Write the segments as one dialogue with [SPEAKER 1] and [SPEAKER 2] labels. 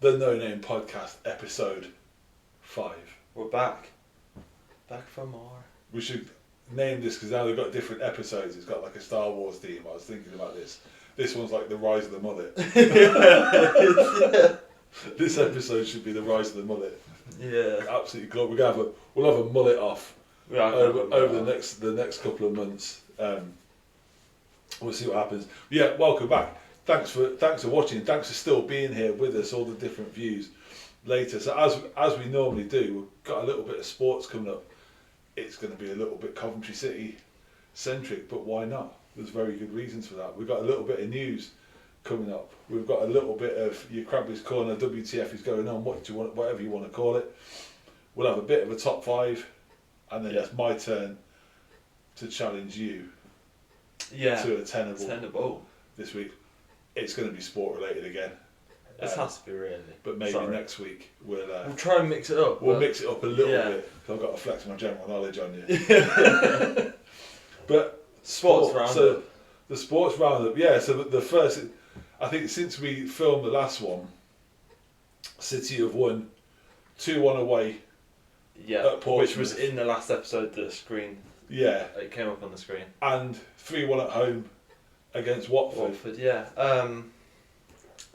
[SPEAKER 1] The No Name Podcast, episode 5.
[SPEAKER 2] We're back. Back for more.
[SPEAKER 1] We should name this because now they've got different episodes. It's got like a Star Wars theme. I was thinking about this. This one's like the Rise of the Mullet. This episode should be the Rise of the Mullet.
[SPEAKER 2] Yeah.
[SPEAKER 1] Absolutely glorious. We'll have a mullet off over the next couple of months. We'll see what happens. Yeah, welcome back. Thanks for watching. Thanks for still being here with us. All the different views later. So as we normally do, we've got a little bit of sports coming up. It's going to be a little bit Coventry City centric, but why not? There's very good reasons for that. We've got a little bit of news coming up. We've got a little bit of your Crabbe's Corner. WTF is going on. Whatever you want to call it. We'll have a bit of a top 5, and then it's my turn to challenge you.
[SPEAKER 2] Yeah.
[SPEAKER 1] To a tenable.
[SPEAKER 2] Tenable.
[SPEAKER 1] This week. It's going to be sport related again.
[SPEAKER 2] This has to be really.
[SPEAKER 1] But maybe next week we'll
[SPEAKER 2] try and mix it up.
[SPEAKER 1] We'll mix it up a little bit. Cause I've got to flex my general knowledge on you. But
[SPEAKER 2] sports roundup.
[SPEAKER 1] So the sports roundup, yeah. So the first, I think since we filmed the last one, City have won 2-1 away.
[SPEAKER 2] Yeah, which was in the last episode. The screen.
[SPEAKER 1] Yeah.
[SPEAKER 2] It came up on the screen.
[SPEAKER 1] And 3-1 at home against Watford.
[SPEAKER 2] Yeah.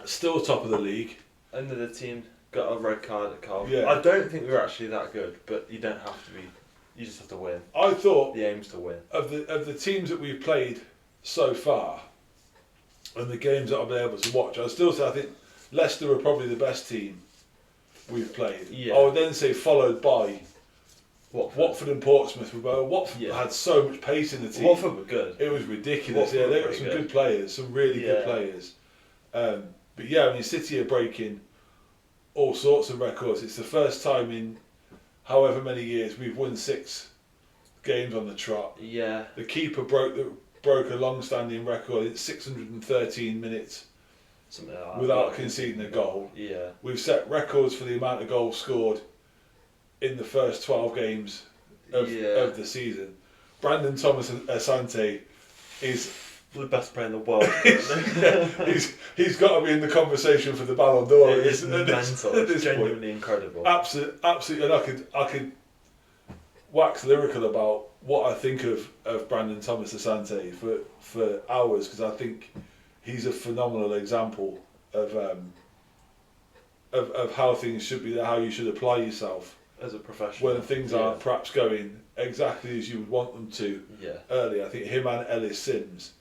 [SPEAKER 1] Still top of the league.
[SPEAKER 2] Another team got a red card at Cardiff.
[SPEAKER 1] Yeah.
[SPEAKER 2] I don't think we're actually that good, but you don't have to be. You just have to win.
[SPEAKER 1] I thought
[SPEAKER 2] the aim's to win.
[SPEAKER 1] Of the teams that we've played so far, and the games that I've been able to watch, I still say I think Leicester are probably the best team we've played.
[SPEAKER 2] Yeah.
[SPEAKER 1] I would then say followed by Watford and Portsmouth. Watford had so much pace in the team.
[SPEAKER 2] Watford were good.
[SPEAKER 1] It was ridiculous. They got some good players, some really good players. But yeah, I mean, City are breaking all sorts of records. It's the first time in however many years we've won 6 games on the trot.
[SPEAKER 2] Yeah.
[SPEAKER 1] The keeper broke a long-standing record. It's 613 minutes
[SPEAKER 2] something like that,
[SPEAKER 1] without conceding a goal.
[SPEAKER 2] Yeah.
[SPEAKER 1] We've set records for the amount of goals scored in the first 12 games of the season. Brandon Thomas Asante is
[SPEAKER 2] the best player in the world.
[SPEAKER 1] he's got to be in the conversation for the Ballon d'Or.
[SPEAKER 2] It is mental. It's genuinely incredible.
[SPEAKER 1] Absolutely, and I could wax lyrical about what I think of Brandon Thomas Asante for hours, because I think he's a phenomenal example of how things should be, how you should apply yourself
[SPEAKER 2] as a professional
[SPEAKER 1] when things aren't perhaps going exactly as you would want them to early. I think him and Ellis Sims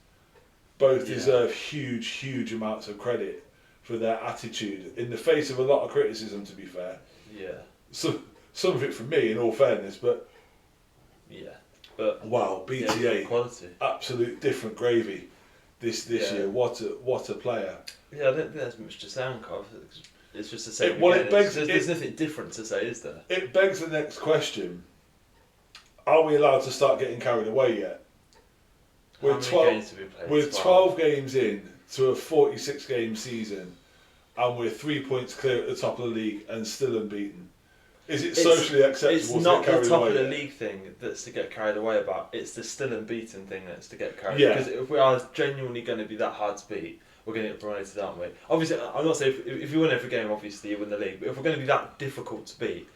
[SPEAKER 1] both deserve huge amounts of credit for their attitude in the face of a lot of criticism, to be fair.
[SPEAKER 2] Yeah.
[SPEAKER 1] Some of it from me, in all fairness, but wow, BTA,
[SPEAKER 2] quality,
[SPEAKER 1] absolute different gravy this year. What a player.
[SPEAKER 2] Yeah, I don't think there's much to say on Cov. It's just the same. There's nothing different to say, is there?
[SPEAKER 1] It begs the next question: are we allowed to start getting carried away yet? We're 12 games in to a 46-game season, and we're 3 points clear at the top of the league and still unbeaten. Is it socially acceptable
[SPEAKER 2] it's
[SPEAKER 1] to
[SPEAKER 2] not
[SPEAKER 1] get carried
[SPEAKER 2] the top
[SPEAKER 1] away
[SPEAKER 2] of the
[SPEAKER 1] yet?
[SPEAKER 2] league thing that's to get carried away about. It's the still unbeaten thing that's to get carried
[SPEAKER 1] away.
[SPEAKER 2] Because if we are genuinely going to be that hard to beat, we're going to get promoted, aren't we? Obviously, I'm not saying if you win every game, obviously you win the league. But if we're going to be that difficult to beat,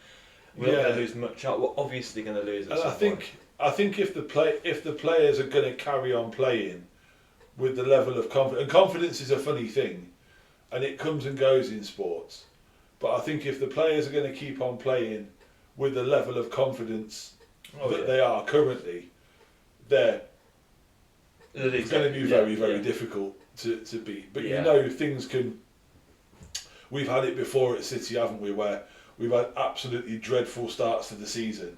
[SPEAKER 2] we're not going to lose much out. We're obviously going to lose.
[SPEAKER 1] And I think if the players are going to carry on playing with the level of confidence, and confidence is a funny thing, and it comes and goes in sports. But I think if the players are going to keep on playing with the level of confidence that they are currently, they're going to be very difficult to beat. But you know, things can. We've had it before at City, haven't we? Where we've had absolutely dreadful starts to the season,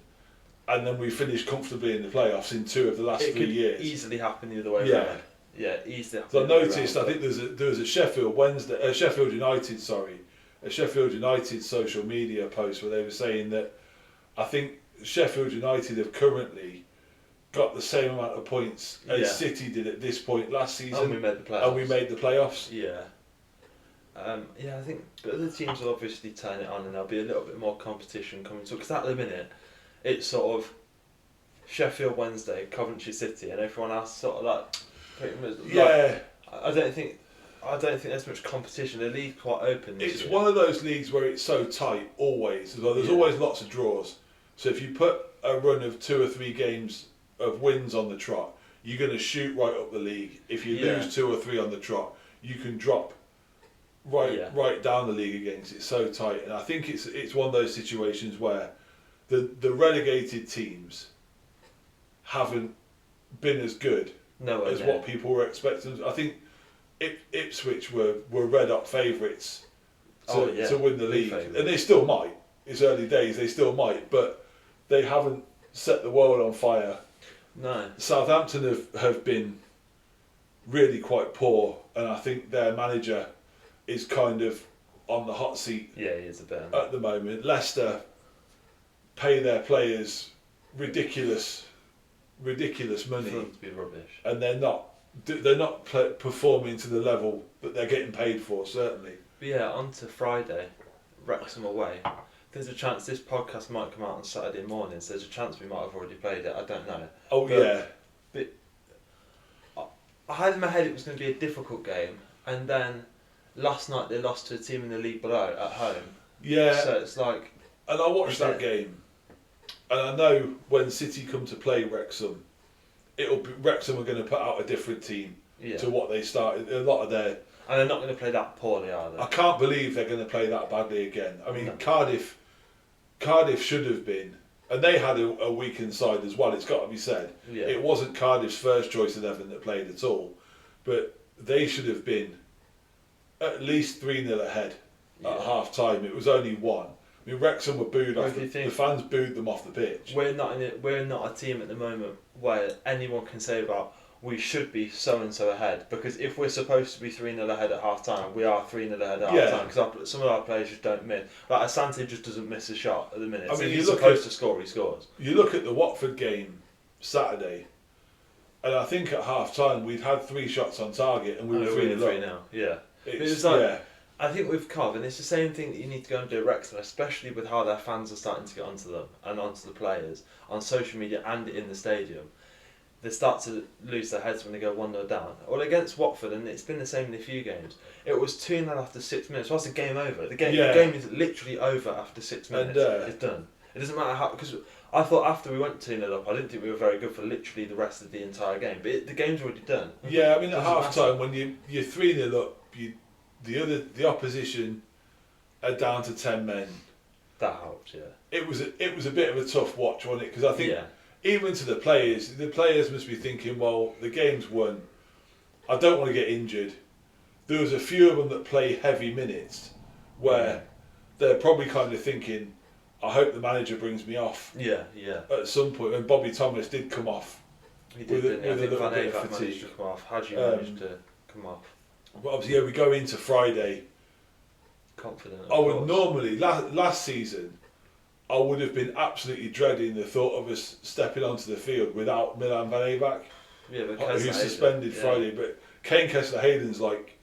[SPEAKER 1] and then we finished comfortably in the playoffs in 2 of the last 3 years.
[SPEAKER 2] It could easily happen the other way around. Yeah, easily.
[SPEAKER 1] So I noticed. I think there was a Sheffield United social media post where they were saying that I think Sheffield United have currently got the same amount of points as City did at this point last season,
[SPEAKER 2] and we made the playoffs.
[SPEAKER 1] Yeah.
[SPEAKER 2] I think but other teams will obviously turn it on, and there'll be a little bit more competition coming to it. Because at the minute, it's sort of Sheffield Wednesday, Coventry City, and everyone else sort of that. Pretty much, I don't think I don't think there's much competition. The league's quite open this
[SPEAKER 1] It's
[SPEAKER 2] year.
[SPEAKER 1] one of those leagues where it's so tight always. As well. There's always lots of draws. So if you put a run of 2 or 3 games of wins on the trot, you're going to shoot right up the league. If you lose 2 or 3 on the trot, you can drop right down the league again. 'Cause it's so tight. And I think it's one of those situations where the relegated teams haven't been as good as what people were expecting. I think Ipswich were red hot favourites to win the league, and they still might. It's early days; they still might, but they haven't set the world on fire.
[SPEAKER 2] No.
[SPEAKER 1] Southampton have been really quite poor, and I think their manager is kind of on the hot seat.
[SPEAKER 2] Yeah, he is a bit
[SPEAKER 1] at the moment. Leicester pay their players ridiculous money,
[SPEAKER 2] for them to be rubbish,
[SPEAKER 1] and they're not performing to the level that they're getting paid for, certainly.
[SPEAKER 2] But yeah, on to Friday, Wrexham away. There's a chance this podcast might come out on Saturday morning, so there's a chance we might have already played it. I don't know.
[SPEAKER 1] Oh,
[SPEAKER 2] but I had in my head it was going to be a difficult game, and then last night they lost to a team in the league below at home.
[SPEAKER 1] Yeah.
[SPEAKER 2] So it's like.
[SPEAKER 1] And I watched that game, and I know when City come to play Wrexham, Wrexham are going to put out a different team to what they started. A lot of their.
[SPEAKER 2] And they're not going to play that poorly, are they?
[SPEAKER 1] I can't believe they're going to play that badly again. I mean, Cardiff should have been, and they had a weakened side as well. It's got to be said.
[SPEAKER 2] Yeah.
[SPEAKER 1] It wasn't Cardiff's first choice 11 that played at all, but they should have been at least 3-0 ahead at half time. It was only 1. I mean, Wrexham were booed off. The fans booed them off the pitch.
[SPEAKER 2] We're not a team at the moment where anyone can say about we should be so and so ahead, because if we're supposed to be 3-0 ahead at half time, we are 3-0 ahead at half time, because some of our players just don't miss. Like Asante just doesn't miss a shot at the minute. I mean, if he's supposed to score, he scores.
[SPEAKER 1] You look at the Watford game Saturday, and I think at half time we'd had 3 shots on target and we were 3-0.
[SPEAKER 2] Yeah.
[SPEAKER 1] It's
[SPEAKER 2] like, I think with Cov, and it's the same thing that you need to go and do at Wrexham, especially with how their fans are starting to get onto them and onto the players on social media and in the stadium. They start to lose their heads when they go 1-0 down. Well, against Watford, and it's been the same in a few games, it was 2-0 after 6 minutes. So that's a game over. The game is literally over after 6 minutes. And, it's done. It doesn't matter how, because I thought after we went 2-0 up, I didn't think we were very good for literally the rest of the entire game. But the game's already done.
[SPEAKER 1] Yeah, I mean at half time when you're 3-0 up, the opposition are down to 10 men.
[SPEAKER 2] That helps, yeah.
[SPEAKER 1] It was a bit of a tough watch, wasn't it? Because I think even to the players must be thinking, well, the game's won. I don't want to get injured. There was a few of them that play heavy minutes where they're probably kind of thinking, I hope the manager brings me off.
[SPEAKER 2] Yeah.
[SPEAKER 1] At some point, when Bobby Thomas did come off.
[SPEAKER 2] He did, with a little bit of fatigue. To come off. How do you manage to come off?
[SPEAKER 1] But obviously, we go into Friday.
[SPEAKER 2] Confident.
[SPEAKER 1] I would normally, last season, I would have been absolutely dreading the thought of us stepping onto the field without Milan Van Eyck, who's suspended Friday. But Kane Kessler-Hayden's like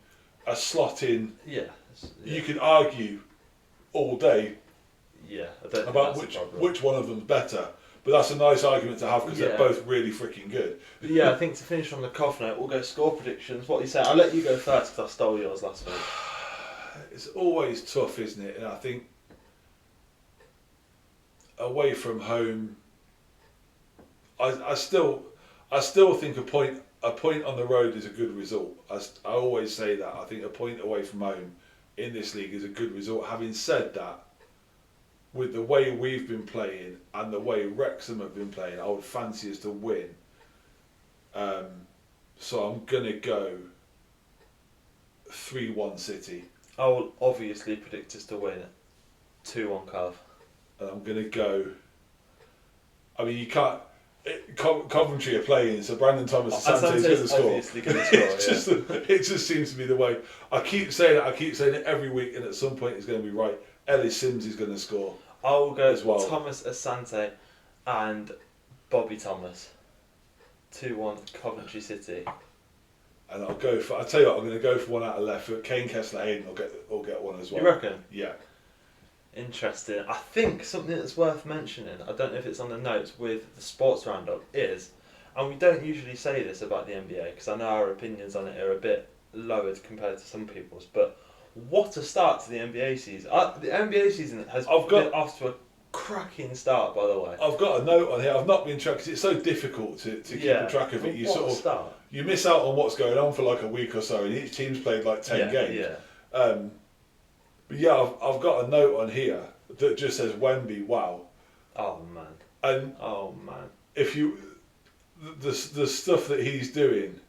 [SPEAKER 1] a slot in.
[SPEAKER 2] Yeah.
[SPEAKER 1] You can argue all day about which one of them's better. But that's a nice argument to have because they're both really freaking good.
[SPEAKER 2] But I think to finish on the Cov note, we'll go score predictions. What do you say? I'll let you go first because I stole yours last week.
[SPEAKER 1] It's always tough, isn't it? And I think away from home, I still think a point on the road is a good result. I always say that. I think a point away from home in this league is a good result. Having said that, with the way we've been playing and the way Wrexham have been playing, I would fancy us to win. So I'm going to go 3-1 City.
[SPEAKER 2] I will obviously predict us to win 2-1 Cov.
[SPEAKER 1] And I'm going to go... I mean, you can't... Coventry are playing, so Brandon Thomas Asante is going to score. It just seems to be the way. I keep saying it every week, and at some point it's going to be right. Ellis Sims is going to score.
[SPEAKER 2] I'll go as well. Thomas Asante and Bobby Thomas. 2-1 Coventry City.
[SPEAKER 1] And I'll tell you what, I'm going to go for one out of left. Kane Kessler-Hayden will get one as well.
[SPEAKER 2] You reckon?
[SPEAKER 1] Yeah.
[SPEAKER 2] Interesting. I think something that's worth mentioning, I don't know if it's on the notes with the sports roundup, is, and we don't usually say this about the NBA because I know our opinions on it are a bit lowered compared to some people's, but what a start to the NBA season. The NBA season has been off to a cracking start, by the way.
[SPEAKER 1] I've got a note on here. I've not been tracked because it's so difficult to keep a track of it. You you miss out on what's going on for like a week or so, and each team's played like 10 games.
[SPEAKER 2] Yeah.
[SPEAKER 1] But yeah, I've got a note on here that just says Wemby. Wow.
[SPEAKER 2] Oh man.
[SPEAKER 1] And if you the stuff that he's doing,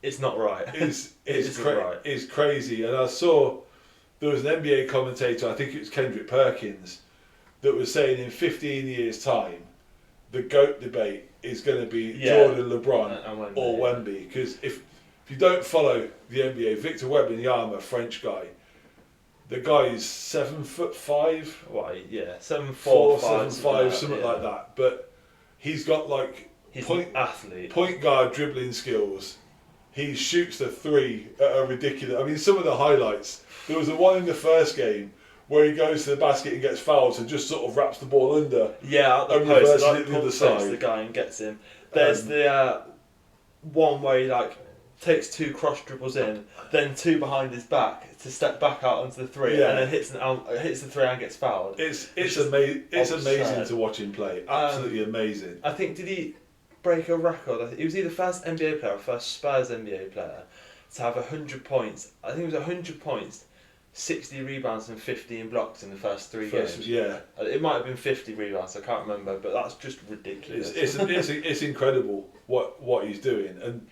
[SPEAKER 2] it's not right.
[SPEAKER 1] It's crazy. And I saw there was an NBA commentator, I think it was Kendrick Perkins, that was saying in 15 years' time, the GOAT debate is going to be Jordan, LeBron, and or Wemby. Because if you don't follow the NBA, Victor Wembanyama, French guy, the guy is 7'5".
[SPEAKER 2] Why? Yeah, 7'4",
[SPEAKER 1] 7'5", something like that. But he's got like point guard dribbling skills. He shoots the three at a ridiculous. I mean, some of the highlights. There was the one in the first game where he goes to the basket and gets fouled, so just sort of wraps the ball under.
[SPEAKER 2] Yeah, at the post, like the other side. The guy and gets him. There's the one where he like takes 2 cross dribbles in, then 2 behind his back to step back out onto the 3, and then hits the 3 and gets fouled.
[SPEAKER 1] It's amazing. It's amazing to watch him play. Absolutely amazing.
[SPEAKER 2] I think did he break a record? He was either first NBA player or first Spurs NBA player to have 100 points. I think it was 100 points, 60 rebounds and 15 blocks in the first 3 games.
[SPEAKER 1] Yeah.
[SPEAKER 2] It might have been 50 rebounds, I can't remember, but that's just ridiculous.
[SPEAKER 1] It's incredible what he's doing, and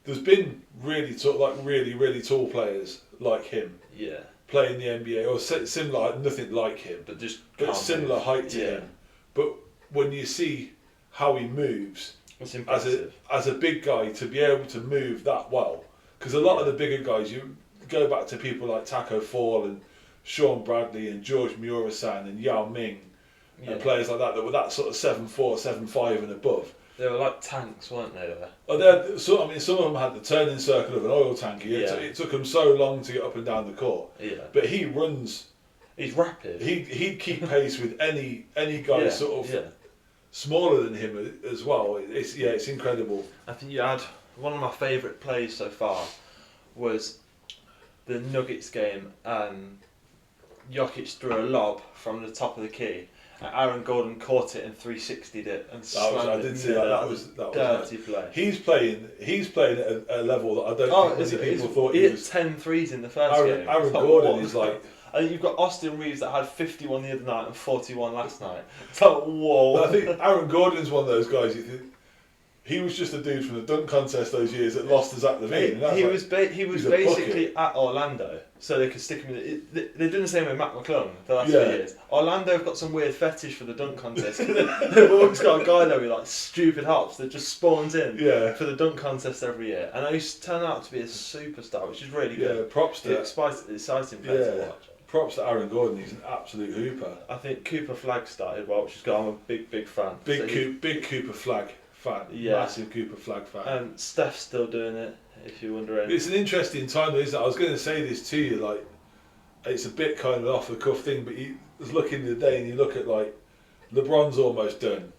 [SPEAKER 1] there's been really tall players like him.
[SPEAKER 2] Yeah.
[SPEAKER 1] Playing the NBA or similar, nothing like him,
[SPEAKER 2] but
[SPEAKER 1] similar height to him. But when you see how he moves,
[SPEAKER 2] it's impressive.
[SPEAKER 1] As a big guy to be able to move that well, because a lot of the bigger guys, you go back to people like Taco Fall and Sean Bradley and George Murasan and Yao Ming and players like that were that sort of 7'4", 7'5" and above.
[SPEAKER 2] They were like tanks, weren't they?
[SPEAKER 1] Some of them had the turning circle of an oil tanker. It took them so long to get up and down the court.
[SPEAKER 2] Yeah.
[SPEAKER 1] But he runs.
[SPEAKER 2] He's rapid.
[SPEAKER 1] He'd keep pace with any guy sort of smaller than him as well. It's incredible.
[SPEAKER 2] I think you had one of my favourite plays so far was the Nuggets game. Jokic threw a lob from the top of the key. Aaron Gordon caught it and 360'd it and
[SPEAKER 1] I did see that. That was
[SPEAKER 2] dirty play.
[SPEAKER 1] He's playing at a level that I don't think many people thought he was.
[SPEAKER 2] 10 threes in the first game.
[SPEAKER 1] Aaron Gordon is like.
[SPEAKER 2] And you've got Austin Reeves that had 51 the other night and 41 last night. It's like, whoa.
[SPEAKER 1] But I think Aaron Gordon's one of those guys. He was just a dude from the dunk contest those years that lost to Zach LaVine.
[SPEAKER 2] He was basically at Orlando, so they could stick him in. They're doing the same with Matt McClung the last few years. Orlando have got some weird fetish for the dunk contest. They've always got a guy there with like stupid hops that just spawns in for the dunk contest every year. And he's turned out to be a superstar, which is really good.
[SPEAKER 1] Yeah, props to
[SPEAKER 2] exciting player to watch.
[SPEAKER 1] Props to Aaron Gordon, he's an absolute hooper.
[SPEAKER 2] I think Cooper Flag started well, which is good. I'm a big fan.
[SPEAKER 1] Big Cooper Flag fan. Massive Cooper Flag fan.
[SPEAKER 2] And Steph's still doing it, if you're wondering.
[SPEAKER 1] It's an interesting time, though, isn't it? I was going to say this to you, like, it's a bit kind of an off the cuff thing, but you was looking the day and you look at, like, LeBron's almost done.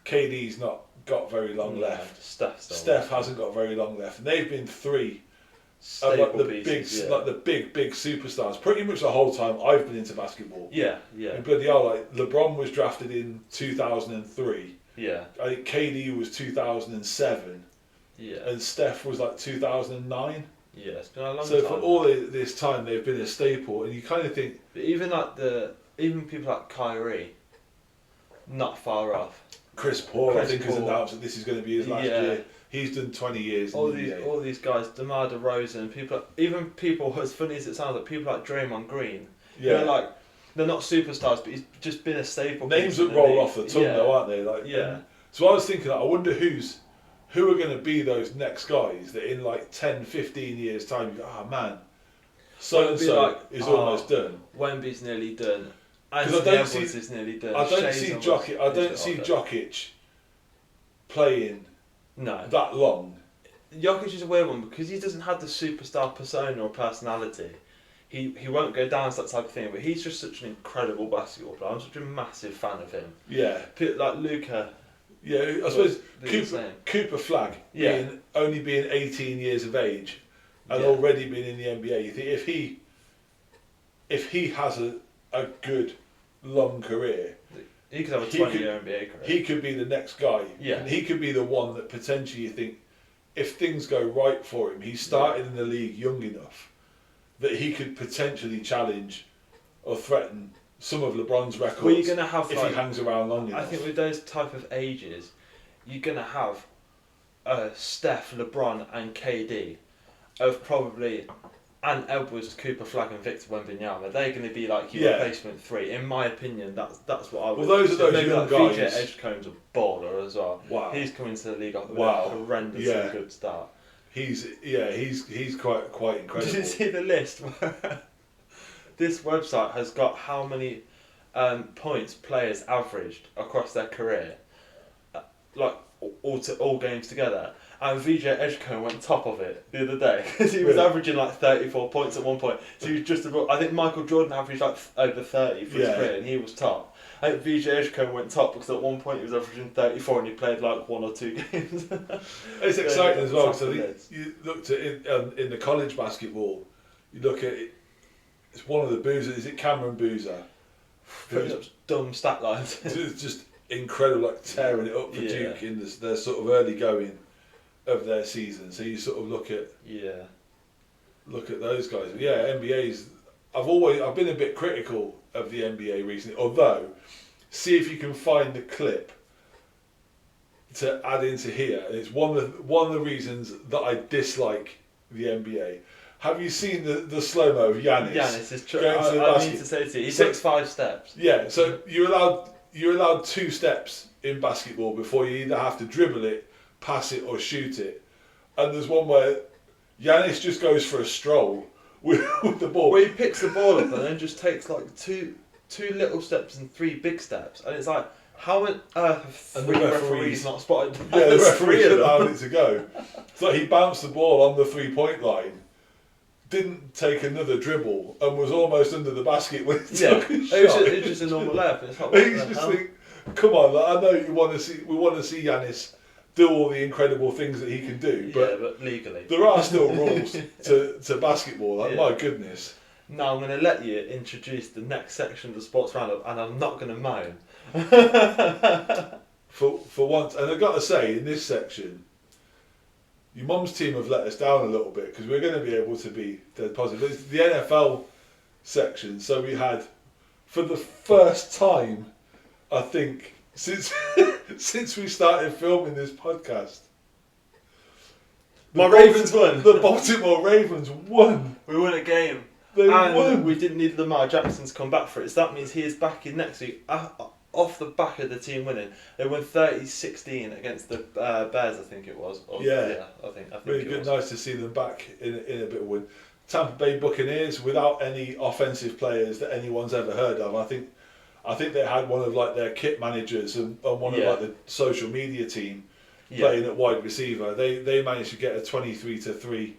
[SPEAKER 1] KD's not got very long left. Steph hasn't got very long left. And they've been 3 like the big superstars pretty much the whole time I've been into basketball.
[SPEAKER 2] Yeah.
[SPEAKER 1] And bloody hell, like LeBron was drafted in 2003.
[SPEAKER 2] Yeah.
[SPEAKER 1] I think KD was 2007.
[SPEAKER 2] Yeah.
[SPEAKER 1] And Steph was like 2009.
[SPEAKER 2] Yeah, it's been a long time.
[SPEAKER 1] So for all this time, they've been a staple, and you kind of think.
[SPEAKER 2] But even people like Kyrie, not far off.
[SPEAKER 1] Chris Paul, I think, has announced that this is going to be his last year. He's done 20 years.
[SPEAKER 2] All these guys, DeMar DeRozan, people as funny as it sounds, like people like Draymond Green. Yeah. They're not superstars, but he's just been a staple.
[SPEAKER 1] Names that roll off the tongue, though, aren't they? So I was thinking, I wonder who are going to be those next guys that in like 10, 15 years' time, you go, man, so-and-so is almost done.
[SPEAKER 2] Wemby's nearly done. Anthony Edwards is nearly done.
[SPEAKER 1] I don't see Jokic playing that long.
[SPEAKER 2] Jokic is a weird one because he doesn't have the superstar persona or personality. He won't go down to that type of thing, but he's just such an incredible basketball player. I'm such a massive fan of him.
[SPEAKER 1] Yeah.
[SPEAKER 2] Like Luka.
[SPEAKER 1] Yeah, I suppose Cooper Flag only being 18 years of age and already been in the NBA. You think if he has a good long career,
[SPEAKER 2] he could have a 20-year NBA career.
[SPEAKER 1] He could be the next guy.
[SPEAKER 2] Yeah.
[SPEAKER 1] And he could be the one that potentially you think, if things go right for him, he started in the league young enough that he could potentially challenge or threaten some of LeBron's records.
[SPEAKER 2] Well, you're gonna have
[SPEAKER 1] if he hangs around long enough.
[SPEAKER 2] I think with those type of ages, you're gonna have Steph, LeBron, and KD of probably, and Edwards, Cooper, Flag, and Victor Wembanyama. They're going to be like your replacement three, in my opinion. That's what I would.
[SPEAKER 1] Well, those are those
[SPEAKER 2] maybe
[SPEAKER 1] young
[SPEAKER 2] like
[SPEAKER 1] guys.
[SPEAKER 2] VJ Edgecomb's a baller as well.
[SPEAKER 1] Wow,
[SPEAKER 2] he's coming to the league off a horrendously good start.
[SPEAKER 1] He's quite incredible.
[SPEAKER 2] Did you see the list? This website has got how many points players averaged across their career, like all games together. And VJ Edgecombe went top of it the other day because he was averaging like 34 points at one point. So he was just about, I think Michael Jordan averaged like over 30 for his career and he was top. I think VJ Edgecombe went top because at one point he was averaging 34 and he played like 1 or 2 games.
[SPEAKER 1] It's exciting as well. So you looked at it in the college basketball. You look at it. It's one of the Boozer. Is it Cameron Boozer?
[SPEAKER 2] Putting up dumb stat lines.
[SPEAKER 1] It's just incredible, like tearing it up for Duke in their sort of early going of their season. So you sort of look at those guys. But yeah, NBA's. I've been a bit critical of the NBA recently. Although, see if you can find the clip to add into here. And it's one of the reasons that I dislike the NBA. Have you seen the slow mo of Giannis?
[SPEAKER 2] Giannis is true. I need to say to you, he takes 5 steps.
[SPEAKER 1] Yeah, so you're allowed 2 steps in basketball before you either have to dribble it, pass it, or shoot it. And there's one where Giannis just goes for a stroll with the ball.
[SPEAKER 2] Well, he picks the ball up and then just takes like two little steps and 3 big steps, and it's like, how on earth have 3 referees not spotted?
[SPEAKER 1] Yeah, the referee allowed it to go. So he bounced the ball on the 3-point line. Didn't take another dribble and was almost under the basket when he took his shot.
[SPEAKER 2] It was just a normal lap. It's like,
[SPEAKER 1] he's just think, come on, like, I know we want to see Giannis do all the incredible things that he can do,
[SPEAKER 2] but legally
[SPEAKER 1] there are still rules to basketball. Like my goodness.
[SPEAKER 2] Now I'm going to let you introduce the next section of the sports roundup, and I'm not going to moan.
[SPEAKER 1] For once, and I've got to say, in this section, your mum's team have let us down a little bit because we're going to be able to be dead positive. It's the NFL section, so we had, for the first time, I think, since we started filming this podcast,
[SPEAKER 2] Ravens won.
[SPEAKER 1] The Baltimore Ravens won.
[SPEAKER 2] We won a game.
[SPEAKER 1] They won.
[SPEAKER 2] We didn't need Lamar Jackson to come back for it, so that means he is back in next week. Off the back of the team winning, they won 30-16 against the Bears, I think it was.
[SPEAKER 1] I think really good. Nice to see them back in a bit of win. Tampa Bay Buccaneers without any offensive players that anyone's ever heard of. I think they had one of like their kit managers and one of like the social media team playing at wide receiver. They managed to get a 23-3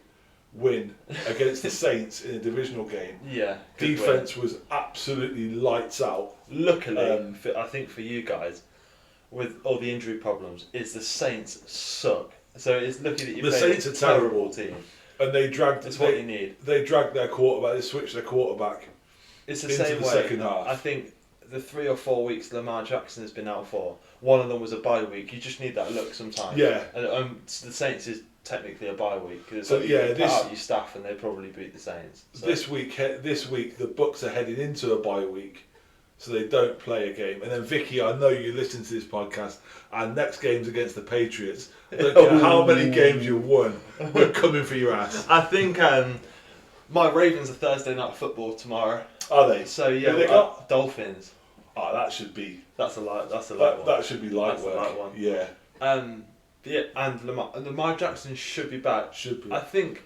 [SPEAKER 1] win against the Saints in a divisional game.
[SPEAKER 2] Yeah.
[SPEAKER 1] Defense was absolutely lights out.
[SPEAKER 2] Luckily, I think for you guys, with all the injury problems, is the Saints suck. So it's lucky that you played
[SPEAKER 1] Saints
[SPEAKER 2] a
[SPEAKER 1] are terrible
[SPEAKER 2] team.
[SPEAKER 1] And they dragged.
[SPEAKER 2] It's what you need.
[SPEAKER 1] They dragged their quarterback. They switched their quarterback.
[SPEAKER 2] It's the same way.
[SPEAKER 1] Second half.
[SPEAKER 2] I think the 3 or 4 weeks Lamar Jackson has been out for, one of them was a bye week. You just need that luck sometimes.
[SPEAKER 1] Yeah.
[SPEAKER 2] And the Saints is technically a bye week because
[SPEAKER 1] you
[SPEAKER 2] put out your staff and they probably beat the Saints. So.
[SPEAKER 1] This week the Bucs are heading into a bye week, so they don't play a game. And then Vicky, I know you listen to this podcast. Our next game's against the Patriots. I don't care how many games you won, we're coming for your ass.
[SPEAKER 2] I think my Ravens are Thursday night football tomorrow.
[SPEAKER 1] Are they?
[SPEAKER 2] So yeah,
[SPEAKER 1] they got
[SPEAKER 2] Dolphins.
[SPEAKER 1] Oh, that should be.
[SPEAKER 2] That's a light one.
[SPEAKER 1] That should be light work.
[SPEAKER 2] A light one.
[SPEAKER 1] Yeah.
[SPEAKER 2] Yeah, and Lamar Jackson should be back.
[SPEAKER 1] Should be.
[SPEAKER 2] I think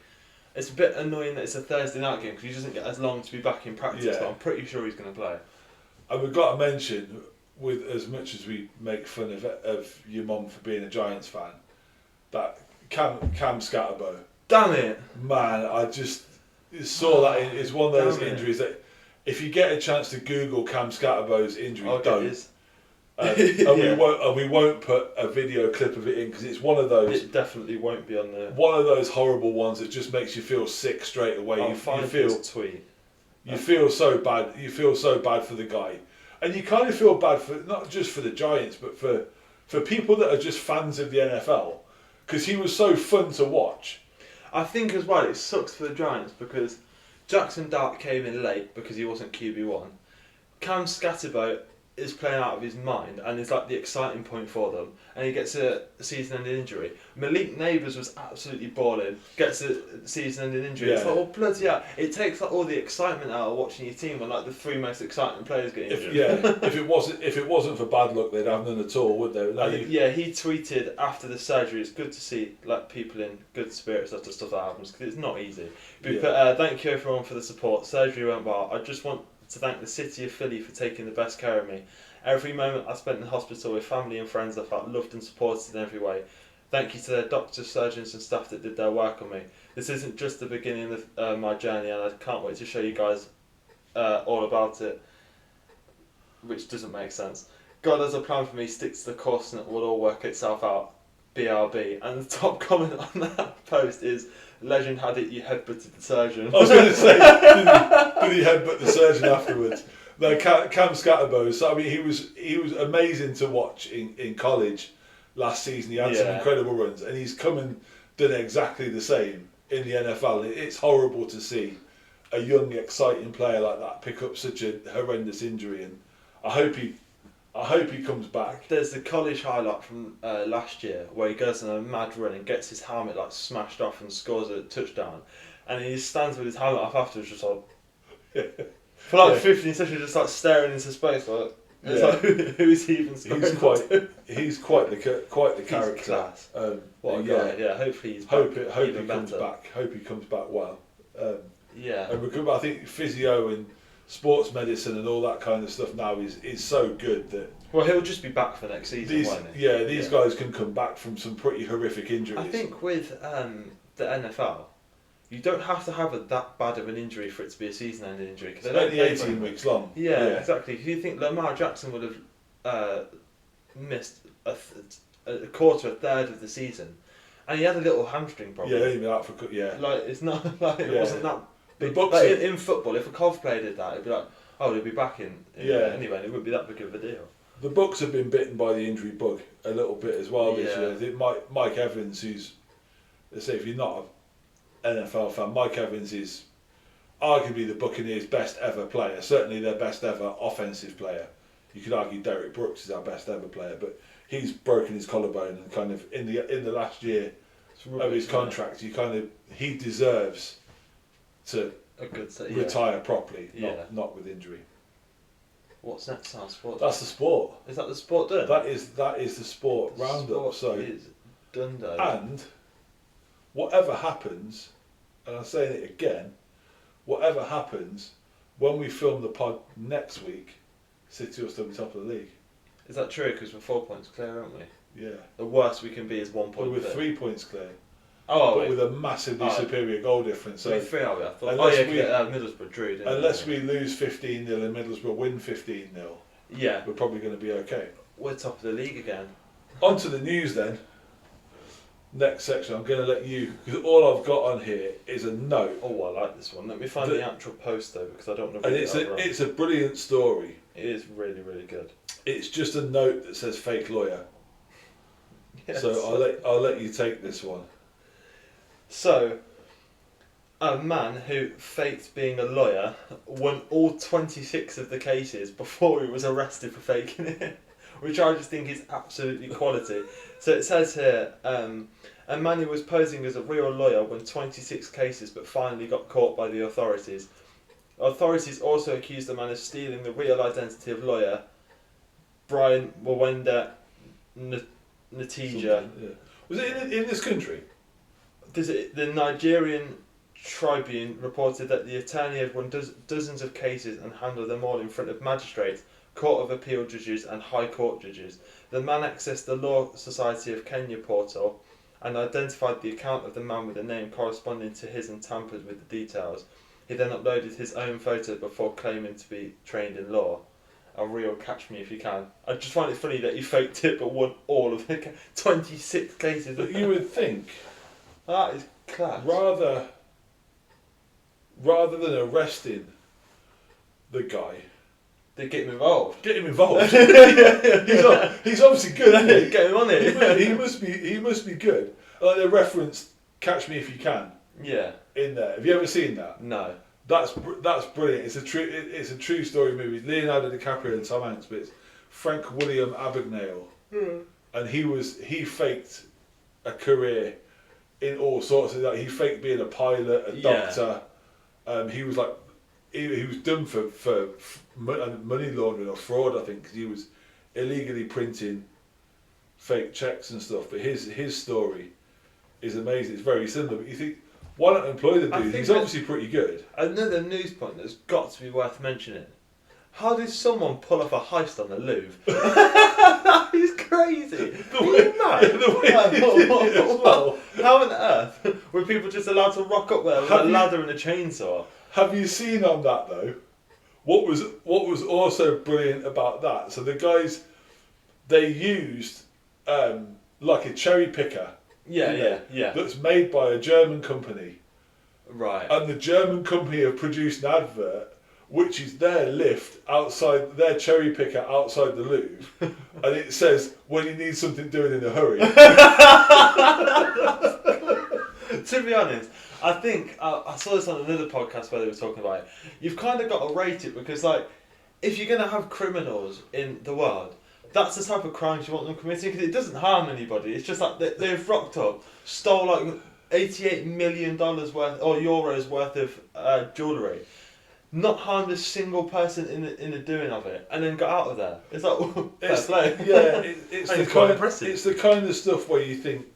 [SPEAKER 2] it's a bit annoying that it's a Thursday night game because he doesn't get as long to be back in practice, but I'm pretty sure he's going to play.
[SPEAKER 1] And we've got to mention, with as much as we make fun of your mum for being a Giants fan, that Cam Scatterbo.
[SPEAKER 2] Damn it!
[SPEAKER 1] Man, I just saw that. It's one of those injuries that if you get a chance to Google Cam Scatterbo's injury, don't. And we won't put a video clip of it in because it's one of those.
[SPEAKER 2] It definitely won't be on the.
[SPEAKER 1] One of those horrible ones that just makes you feel sick straight away.
[SPEAKER 2] I'll
[SPEAKER 1] you
[SPEAKER 2] find
[SPEAKER 1] feel
[SPEAKER 2] his tweet.
[SPEAKER 1] You feel so bad. You feel so bad for the guy, and you kind of feel bad for not just for the Giants, but for people that are just fans of the NFL, because he was so fun to watch.
[SPEAKER 2] I think as well it sucks for the Giants because Jackson Dart came in late because he wasn't QB1. Cam Scatterbo is playing out of his mind and is like the exciting point for them, and he gets a season-ending injury. Malik Neighbours was absolutely balling, gets a season-ending injury.
[SPEAKER 1] Yeah.
[SPEAKER 2] It's like, oh bloody hell! It takes like all the excitement out of watching your team when like the three most exciting players get injured.
[SPEAKER 1] If it wasn't for bad luck, they'd have none at all, would they?
[SPEAKER 2] He tweeted after the surgery. It's good to see like people in good spirits after stuff that happens because it's not easy. But thank you everyone for the support. Surgery went well. I just want to thank the city of Philly for taking the best care of me. Every moment I spent in the hospital with family and friends, I felt loved and supported in every way. Thank you to the doctors, surgeons and staff that did their work on me. This isn't just the beginning of my journey, and I can't wait to show you guys all about it, which doesn't make sense. God has a plan for me, stick to the course and it will all work itself out. BRB. And the top comment on that post is, legend had it, you headbutted the surgeon.
[SPEAKER 1] I was going to say, did he headbutt the surgeon afterwards? No, Cam Scatterbo. So I mean, he was amazing to watch in college last season. He had some incredible runs, and he's come and done exactly the same in the NFL. It's horrible to see a young, exciting player like that pick up such a horrendous injury, and I hope he comes back.
[SPEAKER 2] There's the college highlight from last year where he goes on a mad run and gets his helmet like smashed off and scores a touchdown, and he stands with his helmet off afterwards, just like for like 15 seconds, just like staring into space. Like, it's like who is he even scoring?
[SPEAKER 1] He's quite the character.
[SPEAKER 2] He's class.
[SPEAKER 1] What a guy.
[SPEAKER 2] Yeah. Hopefully he's
[SPEAKER 1] hope
[SPEAKER 2] back
[SPEAKER 1] he
[SPEAKER 2] even
[SPEAKER 1] comes
[SPEAKER 2] better.
[SPEAKER 1] back. Hope he comes back well. And
[SPEAKER 2] Yeah.
[SPEAKER 1] I think physio and sports medicine and all that kind of stuff now is so good that.
[SPEAKER 2] Well, he'll just be back for next season, won't he?
[SPEAKER 1] These guys can come back from some pretty horrific injuries.
[SPEAKER 2] I think with the NFL, you don't have to have that bad of an injury for it to be a season-ending injury. Cause
[SPEAKER 1] it's only 18 weeks long.
[SPEAKER 2] Yeah, exactly. If you think Lamar Jackson would have missed a quarter, a third of the season, and he had a little hamstring problem.
[SPEAKER 1] Yeah, even out for
[SPEAKER 2] Like it's not like it wasn't that big.
[SPEAKER 1] Bucs
[SPEAKER 2] like in football, if a Cov player did that, it'd be like, oh, they'll be back in anyway. And it wouldn't be that big of a deal.
[SPEAKER 1] The Bucs have been bitten by the injury bug a little bit as well this year. I think Mike Evans, who's, let's say, if you're not an NFL fan, Mike Evans is arguably the Buccaneers' best ever player. Certainly their best ever offensive player. You could argue Derek Brooks is our best ever player, but he's broken his collarbone and kind of in the last year of his contract, he deserves to retire properly, not with injury.
[SPEAKER 2] What's next, Sam? Sport?
[SPEAKER 1] That's the sport.
[SPEAKER 2] Is that the sport done?
[SPEAKER 1] That is the sport roundup. So
[SPEAKER 2] is done.
[SPEAKER 1] And whatever happens, and I'm saying it again, whatever happens when we film the pod next week, City will still be top of the league.
[SPEAKER 2] Is that true? Because we're 4 points clear, aren't we?
[SPEAKER 1] Yeah.
[SPEAKER 2] The worst we can be is 1 point.
[SPEAKER 1] We're 3 points clear.
[SPEAKER 2] Oh,
[SPEAKER 1] but with a massively superior goal difference. So
[SPEAKER 2] 3 are we? I thought. Middlesbrough drew.
[SPEAKER 1] Unless we lose 15-0 and Middlesbrough win 15-0, we're probably going to be okay.
[SPEAKER 2] We're top of the league again.
[SPEAKER 1] On to the news then. Next section, I'm going to let you, because all I've got on here is a note.
[SPEAKER 2] Oh, I like this one. Let me find the actual post though, because I don't know.
[SPEAKER 1] And it's a brilliant story.
[SPEAKER 2] It is really, really good.
[SPEAKER 1] It's just a note that says fake lawyer.
[SPEAKER 2] Yes.
[SPEAKER 1] So I'll let you take this one.
[SPEAKER 2] So, a man who faked being a lawyer won all 26 of the cases before he was arrested for faking it, which I just think is absolutely quality. So it says here, a man who was posing as a real lawyer won 26 cases but finally got caught by the authorities. Authorities also accused the man of stealing the real identity of lawyer Brian Wawenda Natija.
[SPEAKER 1] Was it in this country?
[SPEAKER 2] The Nigerian Tribune reported that the attorney had won dozens of cases and handled them all in front of magistrates, Court of Appeal judges and High Court judges. The man accessed the Law Society of Kenya portal and identified the account of the man with a name corresponding to his and tampered with the details. He then uploaded his own photo before claiming to be trained in law. a real Catch Me If You Can. I just find it funny that he faked it but won all of the 26 cases.
[SPEAKER 1] But you would think
[SPEAKER 2] That is class.
[SPEAKER 1] rather than arresting the guy,
[SPEAKER 2] They get him involved.
[SPEAKER 1] get him involved. He's obviously good, isn't he?
[SPEAKER 2] Get him on it.
[SPEAKER 1] He must be good. Like they referenced "Catch Me If You Can"
[SPEAKER 2] Yeah.
[SPEAKER 1] in there. Have you ever seen that?
[SPEAKER 2] No.
[SPEAKER 1] That's brilliant. It's a true story movie. Leonardo DiCaprio and Tom Hanks, but it's Frank William Abagnale, and he faked a career in all sorts of like he faked being a pilot, a doctor. He was like he was done for money laundering or fraud, I think, because he was illegally printing fake checks and stuff. But his story is amazing. It's very similar. But you think, why not employ the dude? He's obviously pretty good.
[SPEAKER 2] Another news point that's got to be worth mentioning. How did someone pull off a heist on the Louvre? That is crazy. Are you mad?
[SPEAKER 1] The way he did it as well.
[SPEAKER 2] How on earth were people just allowed to rock up there with a ladder and a chainsaw?
[SPEAKER 1] Have you seen on that though? What was also brilliant about that? So the guys, they used like a cherry picker.
[SPEAKER 2] Yeah.
[SPEAKER 1] That's made by a German company.
[SPEAKER 2] Right.
[SPEAKER 1] And the German company have produced an advert, which is their lift outside, their cherry picker outside the Louvre, and it says, "When you need something doing in a hurry."
[SPEAKER 2] To be honest, I think I saw this on another podcast where they were talking about it. You've kind of got to rate it because, like, if you're going to have criminals in the world, that's the type of crimes you want them committing because it doesn't harm anybody. It's just like they've rocked up, stole like $88 million worth or euros worth of jewellery, not harmed a single person in the doing of it, and then got out of there. It's like
[SPEAKER 1] It's
[SPEAKER 2] quite impressive.
[SPEAKER 1] It's the kind of stuff where you think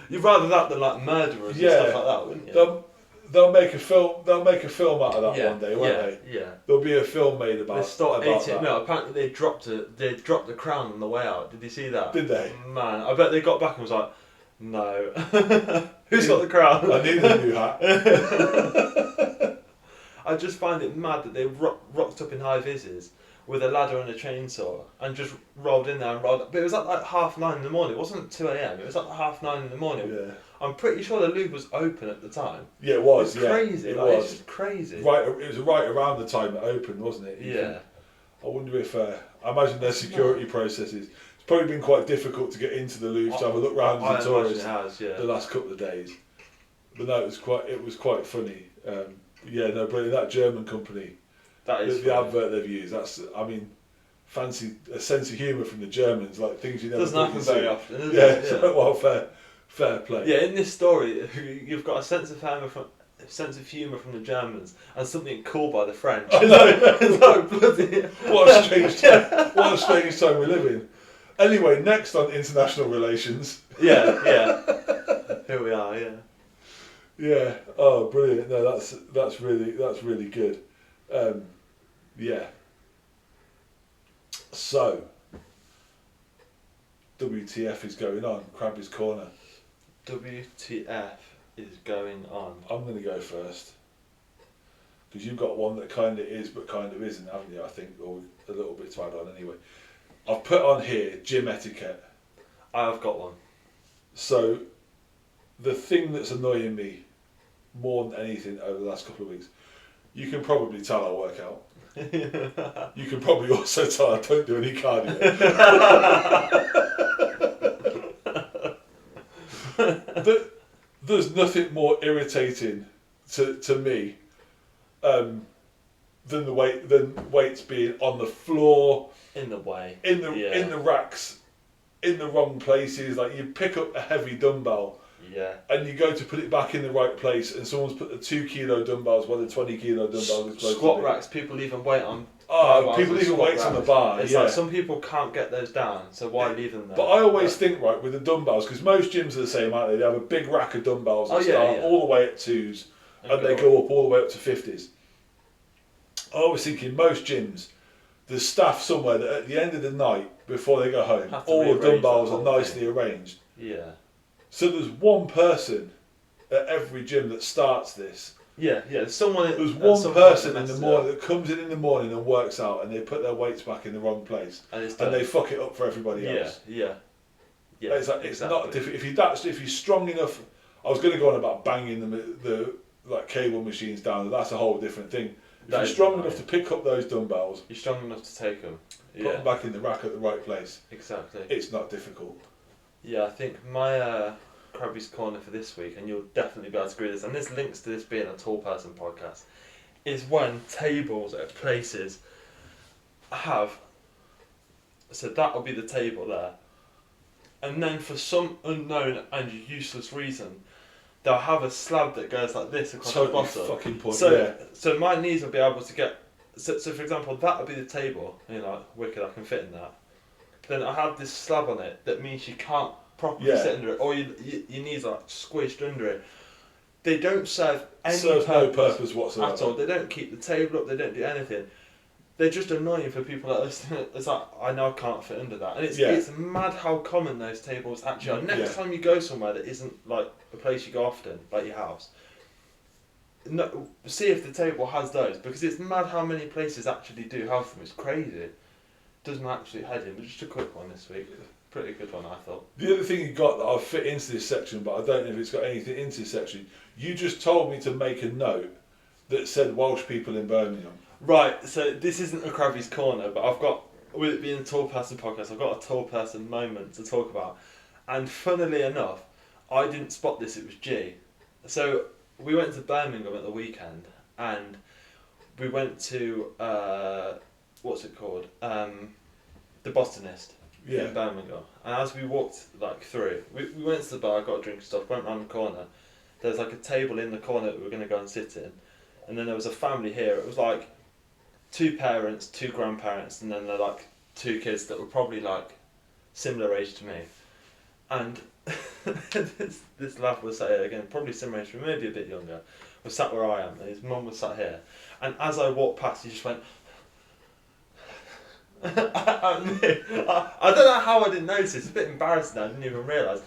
[SPEAKER 2] you'd rather that than like murderers and stuff like that, wouldn't you?
[SPEAKER 1] They'll make a film. They'll make a film out of that one day, won't they?
[SPEAKER 2] Yeah.
[SPEAKER 1] There'll be a film made about.
[SPEAKER 2] They stole
[SPEAKER 1] about
[SPEAKER 2] 80.
[SPEAKER 1] that.
[SPEAKER 2] No, apparently they dropped the crown on the way out. Did you see that?
[SPEAKER 1] Did they?
[SPEAKER 2] Man, I bet they got back and was like, no. Who's got the crown?
[SPEAKER 1] I need a new hat.
[SPEAKER 2] I just find it mad that they rocked up in high vises with a ladder and a chainsaw and just rolled in there and rolled up. But it was at like 9:30 in the morning. It wasn't 2 a.m. It was at 9:30 in the morning.
[SPEAKER 1] Yeah.
[SPEAKER 2] I'm pretty sure the Louvre was open at the time.
[SPEAKER 1] Yeah, it was.
[SPEAKER 2] It's crazy.
[SPEAKER 1] It
[SPEAKER 2] was.
[SPEAKER 1] was.
[SPEAKER 2] It's just crazy.
[SPEAKER 1] Right, it was right around the time it opened, wasn't it? I wonder if I imagine their security processes. It's probably been quite difficult to get into the Louvre to have a look round as a tourist the last couple of days. But no, it was quite funny. Brilliant. That German company, the advert they've used. Fancy a sense of humour from the Germans, like things you never.
[SPEAKER 2] Doesn't happen very often, does
[SPEAKER 1] it?
[SPEAKER 2] Yeah.
[SPEAKER 1] Well, fair play.
[SPEAKER 2] Yeah, in this story, you've got a sense of humour from the Germans and something cool by the French.
[SPEAKER 1] What a strange time! What a strange time we live in. Anyway, next on international relations.
[SPEAKER 2] Yeah. Here we are. Yeah.
[SPEAKER 1] Yeah. Oh, brilliant! No, that's really good. Yeah. So, WTF is going on? Krabby's Corner.
[SPEAKER 2] WTF is going on?
[SPEAKER 1] I'm going to go first. Because you've got one that kind of is but kind of isn't, haven't you, I think? Or a little bit to add on anyway. I've put on here gym etiquette.
[SPEAKER 2] I have got one. So,
[SPEAKER 1] the thing that's annoying me more than anything over the last couple of weeks, you can probably tell I work out. You can probably also tell I don't do any cardio. There's nothing more irritating to me than weights being on the floor,
[SPEAKER 2] in the way,
[SPEAKER 1] in the racks, in the wrong places. Like you pick up a heavy dumbbell.
[SPEAKER 2] Yeah.
[SPEAKER 1] And you go to put it back in the right place, and someone's put the 2 kilo dumbbells while the 20 kilo dumbbell is close.
[SPEAKER 2] Squat racks, people leave them weight on.
[SPEAKER 1] People leave weights on the bar.
[SPEAKER 2] It's like some people can't get those down, so why leave them there?
[SPEAKER 1] But I always think, right, with the dumbbells, because most gyms are the same, aren't they? They have a big rack of dumbbells that start all the way at 2s, and they go up all the way up to 50s. I was thinking, most gyms, there's staff somewhere that at the end of the night, before they go home, all the dumbbells are nicely arranged.
[SPEAKER 2] Yeah.
[SPEAKER 1] So there's one person at every gym that starts this
[SPEAKER 2] There's someone.
[SPEAKER 1] There's one person in the morning that comes in the morning and works out, and they put their weights back in the wrong place, and they fuck it up for everybody else.
[SPEAKER 2] Yeah.
[SPEAKER 1] It's like, it's not difficult if you're strong enough. I was going to go on about banging the like cable machines down. That's a whole different thing. If you're strong enough to pick up those dumbbells,
[SPEAKER 2] you're strong enough to take them.
[SPEAKER 1] Put them back in the rack at the right place.
[SPEAKER 2] Exactly.
[SPEAKER 1] It's not difficult.
[SPEAKER 2] Yeah, I think my Krabby's Corner for this week, and you'll definitely be able to agree with this, and this links to this being a tall person podcast, is when tables at places have, so that'll be the table there, and then for some unknown and useless reason, they'll have a slab that goes like this across the bottom.
[SPEAKER 1] Fucking point.
[SPEAKER 2] So my knees will be able to get. So for example, that would be the table. You know, like, wicked, I can fit in that. Then I have this slab on it that means you can't properly sit under it, or your knees are squished under it. They don't serve any
[SPEAKER 1] purpose whatsoever
[SPEAKER 2] at all. They don't keep the table up. They don't do anything. They're just annoying for people like us. It's like, I know I can't fit under that, and it's mad how common those tables actually are. Next time you go somewhere that isn't like a place you go often, like your house, see if the table has those, because it's mad how many places actually do have them. It's crazy. Doesn't actually head in, but just a quick one this week. Pretty good one, I thought.
[SPEAKER 1] The other thing you got that I've fit into this section, but I don't know if it's got anything into this section. You just told me to make a note that said Welsh people in Birmingham.
[SPEAKER 2] Right, so this isn't a Krabby's Corner, but I've got, with it being a tall person podcast, I've got a tall person moment to talk about. And funnily enough, I didn't spot this, it was G. So we went to Birmingham at the weekend, and we went to, what's it called? The Botanist in Birmingham. And as we walked through, we went to the bar, got a drink and stuff, went round the corner. There's like a table in the corner that we were going to go and sit in. And then there was a family here. It was like 2 parents, 2 grandparents, and then they're like 2 kids that were probably like similar age to me. And this lad was sat here, again, probably similar age to me, maybe a bit younger, was sat where I am, and his mum was sat here. And as I walked past, he just went... I don't know how I didn't notice. It's a bit embarrassing. I didn't even realise.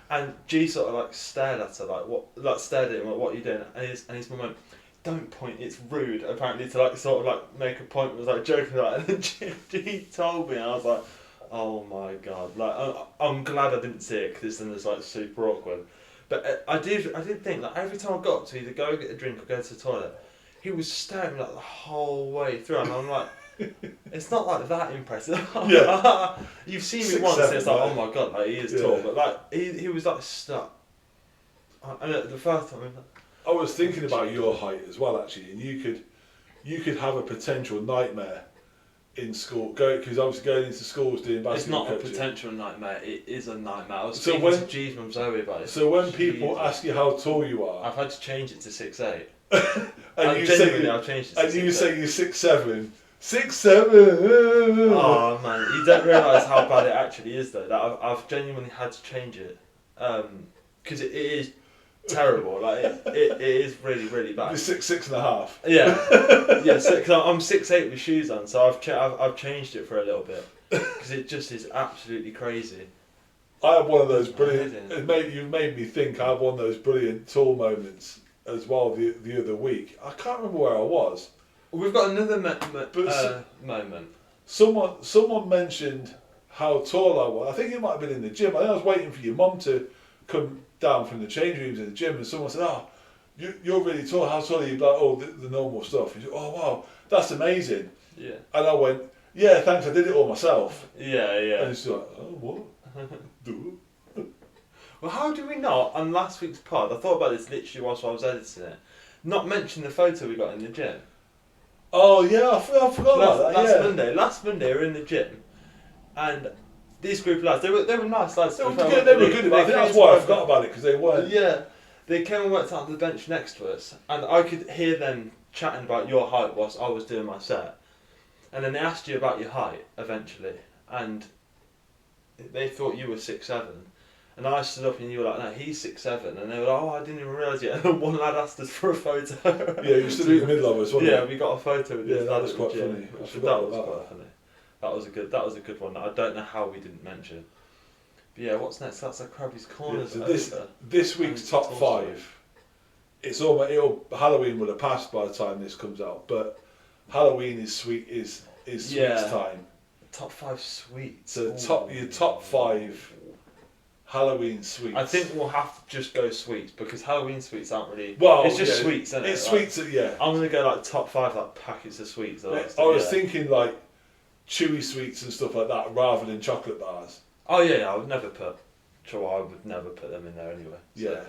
[SPEAKER 2] And G sort of like stared at her, stared at him, what are you doing? And his mum went, "Don't point. It's rude." Apparently to make a point. Was like joking like. And then G told me, and I was like, "Oh my god!" Like I'm glad I didn't see it, because then it's like super awkward. But I did think that every time I got up to either go get a drink or go to the toilet, he was staring like the whole way through, and I'm like. It's not like that impressive. You've seen me
[SPEAKER 1] 6'7",
[SPEAKER 2] once, and it's like, oh my god, like he is tall, but like he was like stuck. And the first time,
[SPEAKER 1] I was thinking about your height as well, actually, and you could have a potential nightmare in school, because obviously going into schools doing basketball.
[SPEAKER 2] It's not
[SPEAKER 1] coaching.
[SPEAKER 2] A potential nightmare. It is a nightmare. I was speaking to G's mum Zoe about it.
[SPEAKER 1] So when people ask you how tall you are,
[SPEAKER 2] I've had to change it to 6'8".
[SPEAKER 1] and you
[SPEAKER 2] I've changed it to 6'8".
[SPEAKER 1] You say you're 6'7". 6'7".
[SPEAKER 2] Oh man, you don't realise how bad it actually is though. That I've genuinely had to change it, because it is terrible. Like it is really really bad.
[SPEAKER 1] You're 6'6.5".
[SPEAKER 2] Yeah. Cause I'm 6'8" with shoes on, so I've changed it for a little bit, because it just is absolutely crazy.
[SPEAKER 1] I have one of those brilliant. You've made me think. I have one of those brilliant tall moments as well. The other week, I can't remember where I was.
[SPEAKER 2] We've got another moment.
[SPEAKER 1] Someone mentioned how tall I was. I think it might have been in the gym. I think I was waiting for your mum to come down from the change rooms in the gym, and someone said, "Oh, you're really tall. How tall are you?" Like, "Oh, the normal stuff." He said, "Oh, wow, that's amazing."
[SPEAKER 2] Yeah.
[SPEAKER 1] And I went, "Yeah, thanks. I did it all myself."
[SPEAKER 2] Yeah.
[SPEAKER 1] And he's like, "Oh, what? Do?"
[SPEAKER 2] Well, how do we not, on last week's pod, I thought about this literally whilst I was editing it, not mention the photo we got in the gym?
[SPEAKER 1] Oh yeah, I forgot about that.
[SPEAKER 2] Last Monday, we were in the gym, and these group of lads, they were nice lads.
[SPEAKER 1] They were good. I think that's why I forgot about it, because they weren't.
[SPEAKER 2] Yeah, they came and worked out on the bench next to us, and I could hear them chatting about your height whilst I was doing my set, and then they asked you about your height eventually, and they thought you were 6'7". And I stood up and you were like, "No, he's 6'7", and they were like, "Oh, I didn't even realise it." And then one lad asked us for a photo.
[SPEAKER 1] Yeah, you stood in the middle of us, wasn't
[SPEAKER 2] Yeah, we got a photo with this lad.
[SPEAKER 1] That was quite funny.
[SPEAKER 2] That was quite funny. That was a good one. I don't know how we didn't mention. But yeah, what's next? That's a Krabby's Corner.
[SPEAKER 1] Yeah, so this week's top 5 it's almost Halloween will have passed by the time this comes out, but Halloween is sweets time.
[SPEAKER 2] Top 5 sweets.
[SPEAKER 1] So your top 5 Halloween sweets.
[SPEAKER 2] I think we'll have to just go sweets because Halloween sweets aren't really.
[SPEAKER 1] Well,
[SPEAKER 2] it's just sweets, isn't it?
[SPEAKER 1] It's sweets, yeah.
[SPEAKER 2] I'm gonna go like top 5 like packets of sweets.
[SPEAKER 1] I was thinking like chewy sweets and stuff like that rather than chocolate bars.
[SPEAKER 2] Oh yeah, I would never put them in there anyway. So.
[SPEAKER 1] Yeah.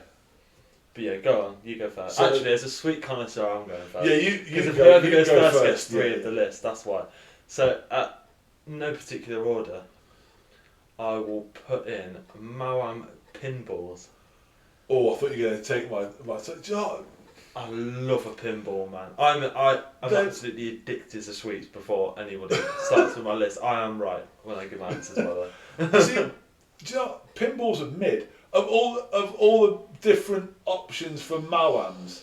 [SPEAKER 2] But yeah, go on. You go first.
[SPEAKER 1] So,
[SPEAKER 2] actually, as a sweet connoisseur, I'm going first.
[SPEAKER 1] Yeah, you
[SPEAKER 2] because if
[SPEAKER 1] go,
[SPEAKER 2] whoever
[SPEAKER 1] you
[SPEAKER 2] goes
[SPEAKER 1] go
[SPEAKER 2] first gets 3
[SPEAKER 1] yeah.
[SPEAKER 2] of the list. That's why. So no particular order, I will put in Mawam pinballs.
[SPEAKER 1] Oh, I thought you were going to take my
[SPEAKER 2] I love a pinball, man. I'm absolutely addicted to sweets before anybody starts with my list. I am right when I give my answers, by the way.
[SPEAKER 1] See, do you know, pinballs are mid. Of all the different options for Mawams,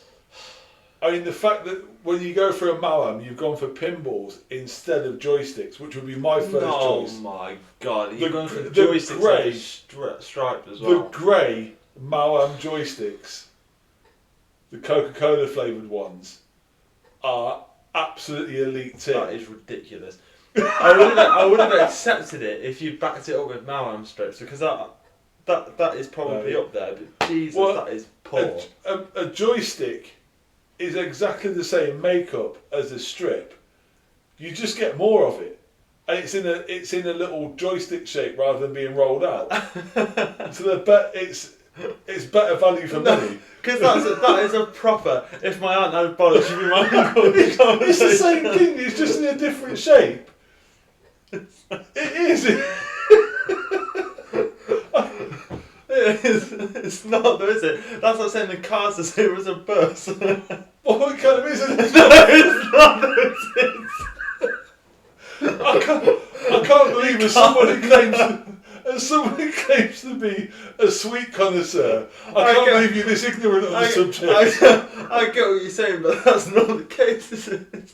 [SPEAKER 1] I mean, the fact that when you go for a Mawam, you've gone for pinballs instead of joysticks, which would be my first choice.
[SPEAKER 2] Oh my god, you're going for joysticks grey, striped as well.
[SPEAKER 1] The grey Mawam joysticks, the Coca-Cola flavoured ones, are absolutely elite tier.
[SPEAKER 2] That is ridiculous. I would have accepted it if you backed it up with Mawam strips because that is probably up there. But Jesus, that is poor.
[SPEAKER 1] A joystick is exactly the same makeup as a strip. You just get more of it, and it's in a little joystick shape rather than being rolled out. So it's better value for money.
[SPEAKER 2] Because that is a proper. If my aunt had bollocks, she'd be my uncle.
[SPEAKER 1] It's the same thing. It's just in a different shape. It is.
[SPEAKER 2] It's not though, is it? That's like saying the car's the same as a bus.
[SPEAKER 1] Well, it kind of is, isn't it?
[SPEAKER 2] No, it's not.
[SPEAKER 1] I can't believe as somebody claims to be a sweet connoisseur. I can't believe you're this ignorant of the subject.
[SPEAKER 2] I get what you're saying, but that's not the case, is it?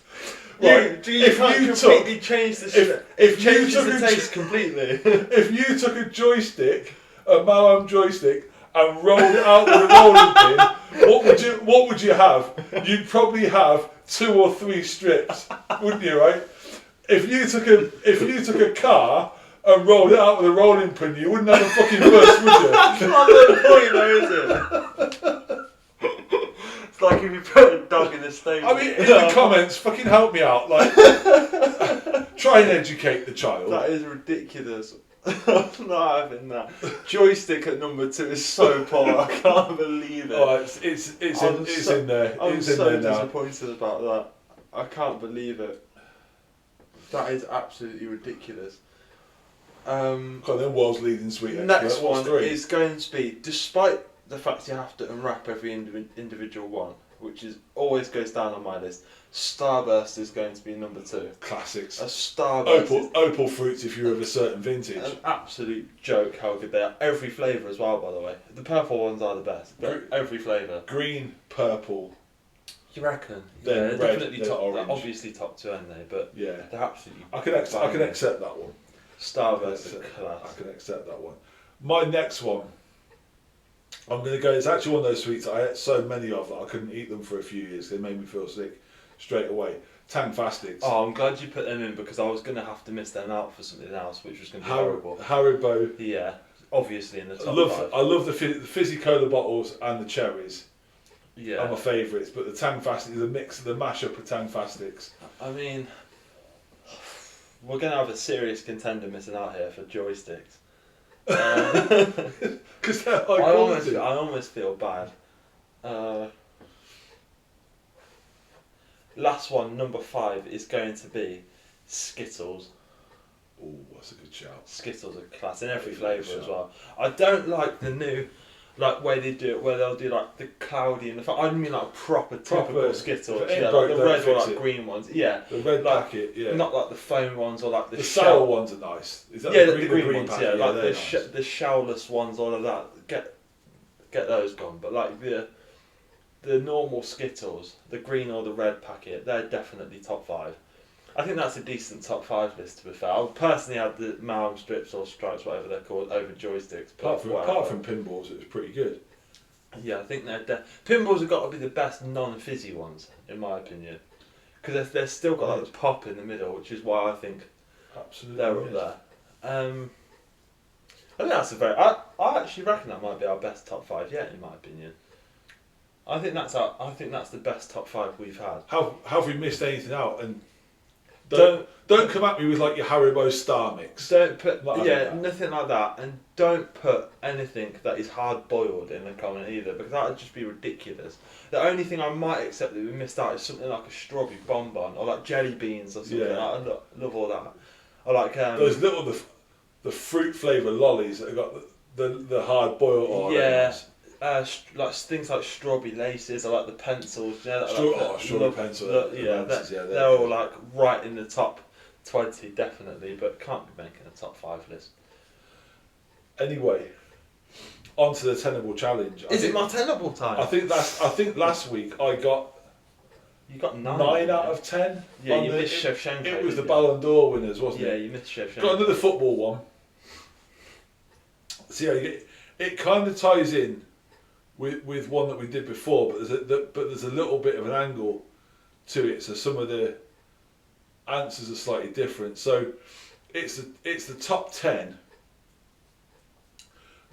[SPEAKER 1] Right.
[SPEAKER 2] You can't completely change the shit. It changes the taste completely.
[SPEAKER 1] If you took a joystick, a Mawam joystick, and rolled it out with a rolling pin, what would you have? You'd probably have 2 or 3 strips, wouldn't you? Right? If you took a car and rolled it out with a rolling pin, you wouldn't have a fucking bus, would you?
[SPEAKER 2] That's not the point, though, is it? It's like if you put a dog in a stable.
[SPEAKER 1] I mean, in the comments, fucking help me out. Like, try and educate the child.
[SPEAKER 2] That is ridiculous. I'm not having that. Joystick at number 2 is so poor. I can't believe it.
[SPEAKER 1] Oh, it's in there.
[SPEAKER 2] I'm
[SPEAKER 1] It's in
[SPEAKER 2] so
[SPEAKER 1] there now.
[SPEAKER 2] disappointed about that. I can't believe it. That is absolutely ridiculous.
[SPEAKER 1] God, then world's leading sweet expert.
[SPEAKER 2] Next
[SPEAKER 1] What's
[SPEAKER 2] one
[SPEAKER 1] 3?
[SPEAKER 2] is going to be, despite the fact you have to unwrap every individual one, which always goes down on my list, Starburst is going to be number 2.
[SPEAKER 1] Classics.
[SPEAKER 2] A Starburst.
[SPEAKER 1] Opal fruits if you're of a certain vintage.
[SPEAKER 2] An absolute joke how good they are. Every flavour as well, by the way. The purple ones are the best, but every flavour.
[SPEAKER 1] Green, purple.
[SPEAKER 2] You reckon?
[SPEAKER 1] Then
[SPEAKER 2] yeah,
[SPEAKER 1] red,
[SPEAKER 2] definitely
[SPEAKER 1] then
[SPEAKER 2] top.
[SPEAKER 1] orange.
[SPEAKER 2] They're obviously top 2, aren't they? But
[SPEAKER 1] Yeah.
[SPEAKER 2] they're absolutely.
[SPEAKER 1] I can accept that one.
[SPEAKER 2] Starburst is class.
[SPEAKER 1] I can accept that one. My next one, I'm going to go. It's actually one of those sweets I ate so many of that I couldn't eat them for a few years. They made me feel sick straight away. Tang Fastics.
[SPEAKER 2] Oh, I'm glad you put them in because I was going to have to miss them out for something else, which was going to be horrible.
[SPEAKER 1] Haribo.
[SPEAKER 2] Yeah, obviously in the top 5.
[SPEAKER 1] I love the fizzy cola bottles and the cherries.
[SPEAKER 2] Yeah.
[SPEAKER 1] Are my favourites, but the Tang Fastics, the mashup of Tang Fastics.
[SPEAKER 2] I mean, we're going to have a serious contender missing out here for joysticks.
[SPEAKER 1] Because they're high quality.
[SPEAKER 2] I almost feel bad. Last one, number 5, is going to be Skittles.
[SPEAKER 1] Oh, that's a good shout.
[SPEAKER 2] Skittles are class in every flavour as well. I don't like the new way they do it, where they'll do like the cloudy and the. I mean like proper typical Skittles, like the red or like green ones. Yeah,
[SPEAKER 1] the red packet. Yeah,
[SPEAKER 2] not like the foam ones or like the
[SPEAKER 1] sour ones are nice. Is that
[SPEAKER 2] the green ones?
[SPEAKER 1] Packet?
[SPEAKER 2] Yeah, like the
[SPEAKER 1] nice.
[SPEAKER 2] The shellless ones, all of that. Get those gone, but like the normal Skittles, the green or the red packet, they're definitely top 5. I think that's a decent top 5 list, to be fair. I personally had the Mawam strips or stripes, whatever they're called, over joysticks.
[SPEAKER 1] Apart from pinballs, it was pretty good.
[SPEAKER 2] Yeah, I think pinballs have got to be the best non-fizzy ones, in my opinion, because they've still got like the pop in the middle, which is why I think
[SPEAKER 1] Absolutely,
[SPEAKER 2] they're up there. I think that's a very. I actually reckon that might be our best top 5 yet, in my opinion. I think that's the best top 5 we've had.
[SPEAKER 1] Have we missed anything out? And don't come at me with like your Haribo Star Mix.
[SPEAKER 2] Don't put nothing like that, and don't put anything that is hard boiled in the comment either, because that would just be ridiculous. The only thing I might accept that we missed out is something like a strawberry bonbon or like jelly beans or something.
[SPEAKER 1] Yeah.
[SPEAKER 2] I love all that. I like
[SPEAKER 1] those little the fruit flavour lollies that have got the hard boiled oranges.
[SPEAKER 2] Like things like strawberry laces. I like the pencils. You know,
[SPEAKER 1] strawberry pencil.
[SPEAKER 2] They're all like right in the top 20 definitely, but can't be making a top 5 list.
[SPEAKER 1] Anyway, on to the Tenable challenge.
[SPEAKER 2] Is it my Tenable time?
[SPEAKER 1] I think last week I got.
[SPEAKER 2] You got
[SPEAKER 1] 9 out of 10.
[SPEAKER 2] Yeah, you missed Shevchenko.
[SPEAKER 1] It was the Ballon d'Or winners, wasn't it?
[SPEAKER 2] Yeah, you missed Shevchenko.
[SPEAKER 1] Got another football one. See how it kind of ties in with one that we did before, but there's a little bit of an angle to it. So some of the answers are slightly different. So it's the top 10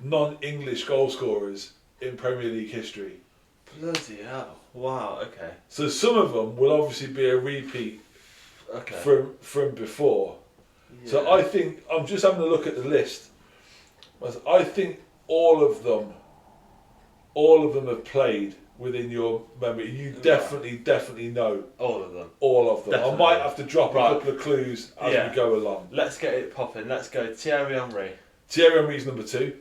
[SPEAKER 1] non-English goal scorers in Premier League history.
[SPEAKER 2] Bloody hell! Wow. Okay.
[SPEAKER 1] So some of them will obviously be a repeat.
[SPEAKER 2] Okay.
[SPEAKER 1] From before.
[SPEAKER 2] Yeah.
[SPEAKER 1] So I think I'm just having a look at the list. I think all of them have played within your memory. You definitely know
[SPEAKER 2] all of them.
[SPEAKER 1] All of them.
[SPEAKER 2] Definitely.
[SPEAKER 1] I might have to drop a couple of clues as we go along.
[SPEAKER 2] Let's get it popping. Let's go. Thierry Henry.
[SPEAKER 1] Thierry Henry's number 2.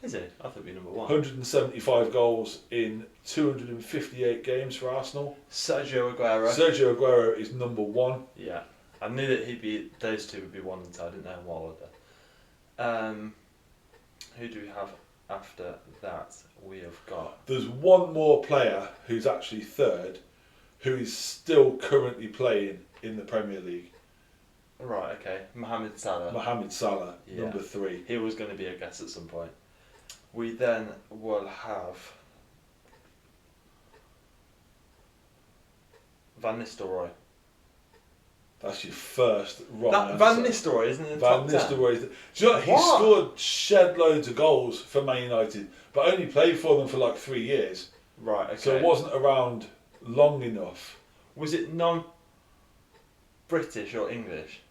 [SPEAKER 2] Is he? I thought he'd be number 1.
[SPEAKER 1] 175 goals in 258 games for Arsenal.
[SPEAKER 2] Sergio Aguero.
[SPEAKER 1] Sergio Aguero is number 1.
[SPEAKER 2] Yeah, I knew that those two would be 1 and 2. I didn't know in what order. Who do we have after that? We have got.
[SPEAKER 1] There's one more player who's actually 3rd, who is still currently playing in the Premier League.
[SPEAKER 2] Right. Okay. Mohamed Salah.
[SPEAKER 1] Mohamed Salah, number 3.
[SPEAKER 2] He was going to be a guess at some point. We then will have Van Nistelrooy.
[SPEAKER 1] That's your first wrong answer.
[SPEAKER 2] Van Nistelrooy isn't in the top 10.
[SPEAKER 1] Van Nistelrooy. Do you know, he scored shed loads of goals for Man United, but only played for them for like 3 years.
[SPEAKER 2] Right. Okay.
[SPEAKER 1] So it wasn't around long enough.
[SPEAKER 2] Was it non-British or English?